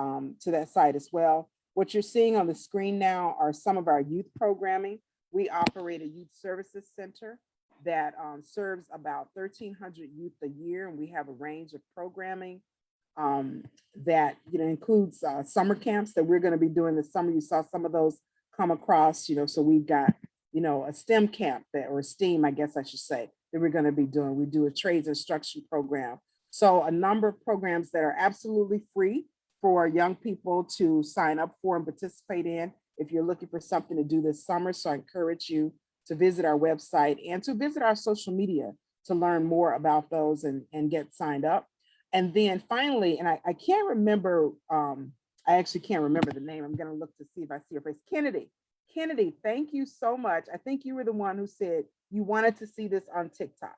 Speaker 1: that site as well. What you're seeing on the screen now are some of our youth programming. We operate a youth services center that serves about 1,300 youth a year, and we have a range of programming that includes summer camps that we're going to be doing this summer. You saw some of those come across, so we've got a STEM camp or STEAM, I guess I should say, that we're going to be doing. We do a trades instruction program. So a number of programs that are absolutely free for young people to sign up for and participate in if you're looking for something to do this summer. So I encourage you to visit our website and to visit our social media to learn more about those and get signed up. And then finally, and I can't remember, I actually can't remember the name. I'm going to look to see if I see your face. Kennedy. Kennedy, thank you so much. I think you were the one who said you wanted to see this on TikTok.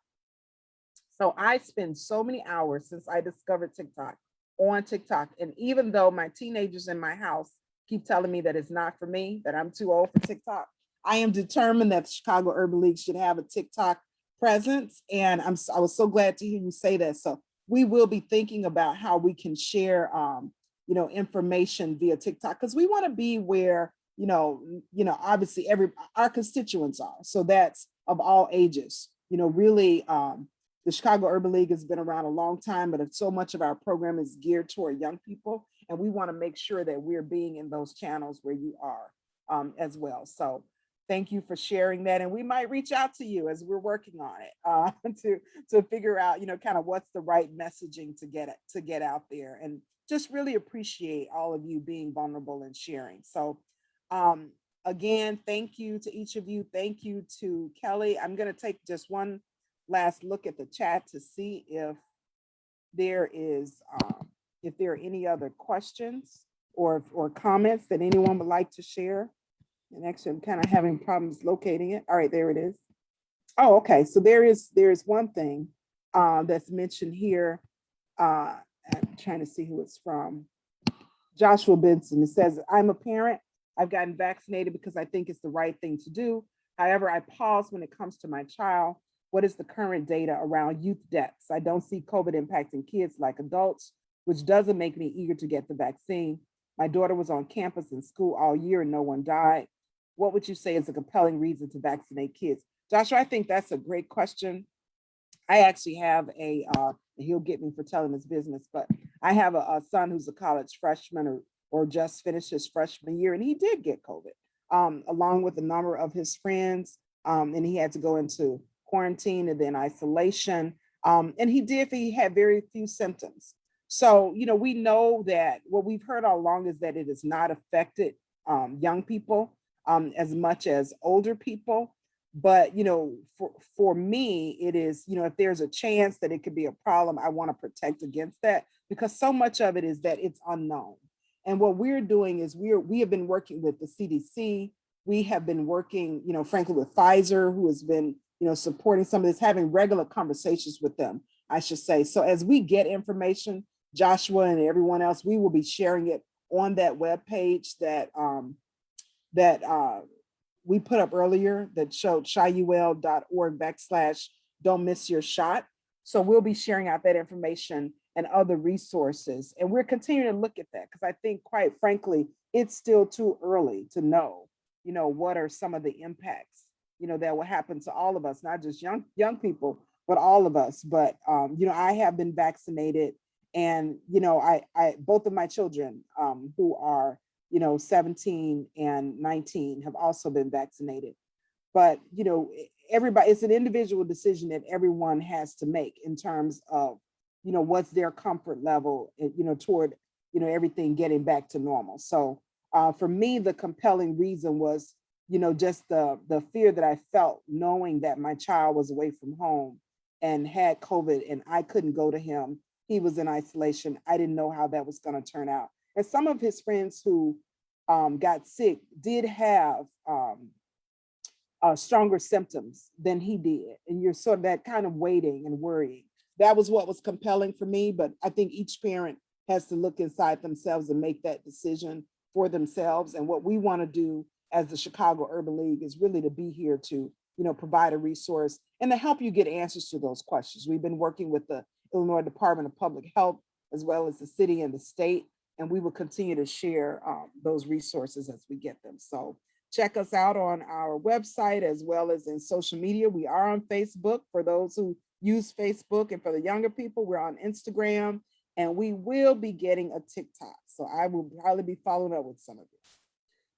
Speaker 1: So I spend so many hours since I discovered TikTok on TikTok. And even though my teenagers in my house keep telling me that it's not for me, that I'm too old for TikTok, I am determined that the Chicago Urban League should have a TikTok presence. And I was so glad to hear you say that. So we will be thinking about how we can share, information via TikTok, because we want to be where, obviously our constituents are. So that's of all ages, really, the Chicago Urban League has been around a long time, but so much of our program is geared toward young people. And we want to make sure that we're being in those channels where you are as well. So thank you for sharing that. And we might reach out to you as we're working on it to figure out, kind of what's the right messaging to get out there, and just really appreciate all of you being vulnerable and sharing. So again, thank you to each of you. Thank you to Kelly. I'm going to take just one last look at the chat to see if there are any other questions or comments that anyone would like to share. And actually, I'm kind of having problems locating it. All right, there it is. Oh, okay. So there's one thing that's mentioned here. I'm trying to see who it's from. Joshua Benson. It says, I'm a parent. I've gotten vaccinated because I think it's the right thing to do. However, I pause when it comes to my child. What is the current data around youth deaths? I don't see COVID impacting kids like adults, which doesn't make me eager to get the vaccine. My daughter was on campus in school all year and no one died. What would you say is a compelling reason to vaccinate kids? Joshua, I think that's a great question. I actually have he'll get me for telling his business, but I have a son who's a college freshman or just finished his freshman year, and he did get COVID, along with a number of his friends, and he had to go into quarantine and then isolation. And he had very few symptoms. So, we know that what we've heard all along is that it has not affected young people as much as older people. But, for me, it is, if there's a chance that it could be a problem, I want to protect against that, because so much of it is that it's unknown. And what we're doing is we have been working with the CDC. We have been working, frankly, with Pfizer, who has been, supporting some of this, having regular conversations with them, I should say. So as we get information, Joshua and everyone else, we will be sharing it on that webpage that we put up earlier that showed chiul.org/don't miss your shot. So we'll be sharing out that information and other resources. And we're continuing to look at that because I think, quite frankly, it's still too early to know, what are some of the impacts, that will happen to all of us, not just young people, but all of us. But, I have been vaccinated, and, I both of my children who are 17 and 19 have also been vaccinated. But, everybody, it's an individual decision that everyone has to make in terms of, what's their comfort level, toward, everything getting back to normal. So for me, the compelling reason was, just the fear that I felt knowing that my child was away from home and had COVID and I couldn't go to him. He was in isolation. I didn't know how that was going to turn out. And some of his friends who got sick did have stronger symptoms than he did. And you're sort of that kind of waiting and worrying. That was what was compelling for me. But I think each parent has to look inside themselves and make that decision for themselves. And what we want to do as the Chicago Urban League is really to be here to, provide a resource and to help you get answers to those questions. We've been working with the Illinois Department of Public Health, as well as the city and the state, and we will continue to share those resources as we get them. So check us out on our website as well as in social media. We are on Facebook for those who use Facebook, and for the younger people, we're on Instagram, and we will be getting a TikTok. So I will probably be following up with some of this.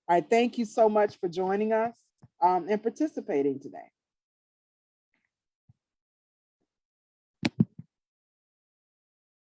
Speaker 1: All right, thank you so much for joining us and participating today.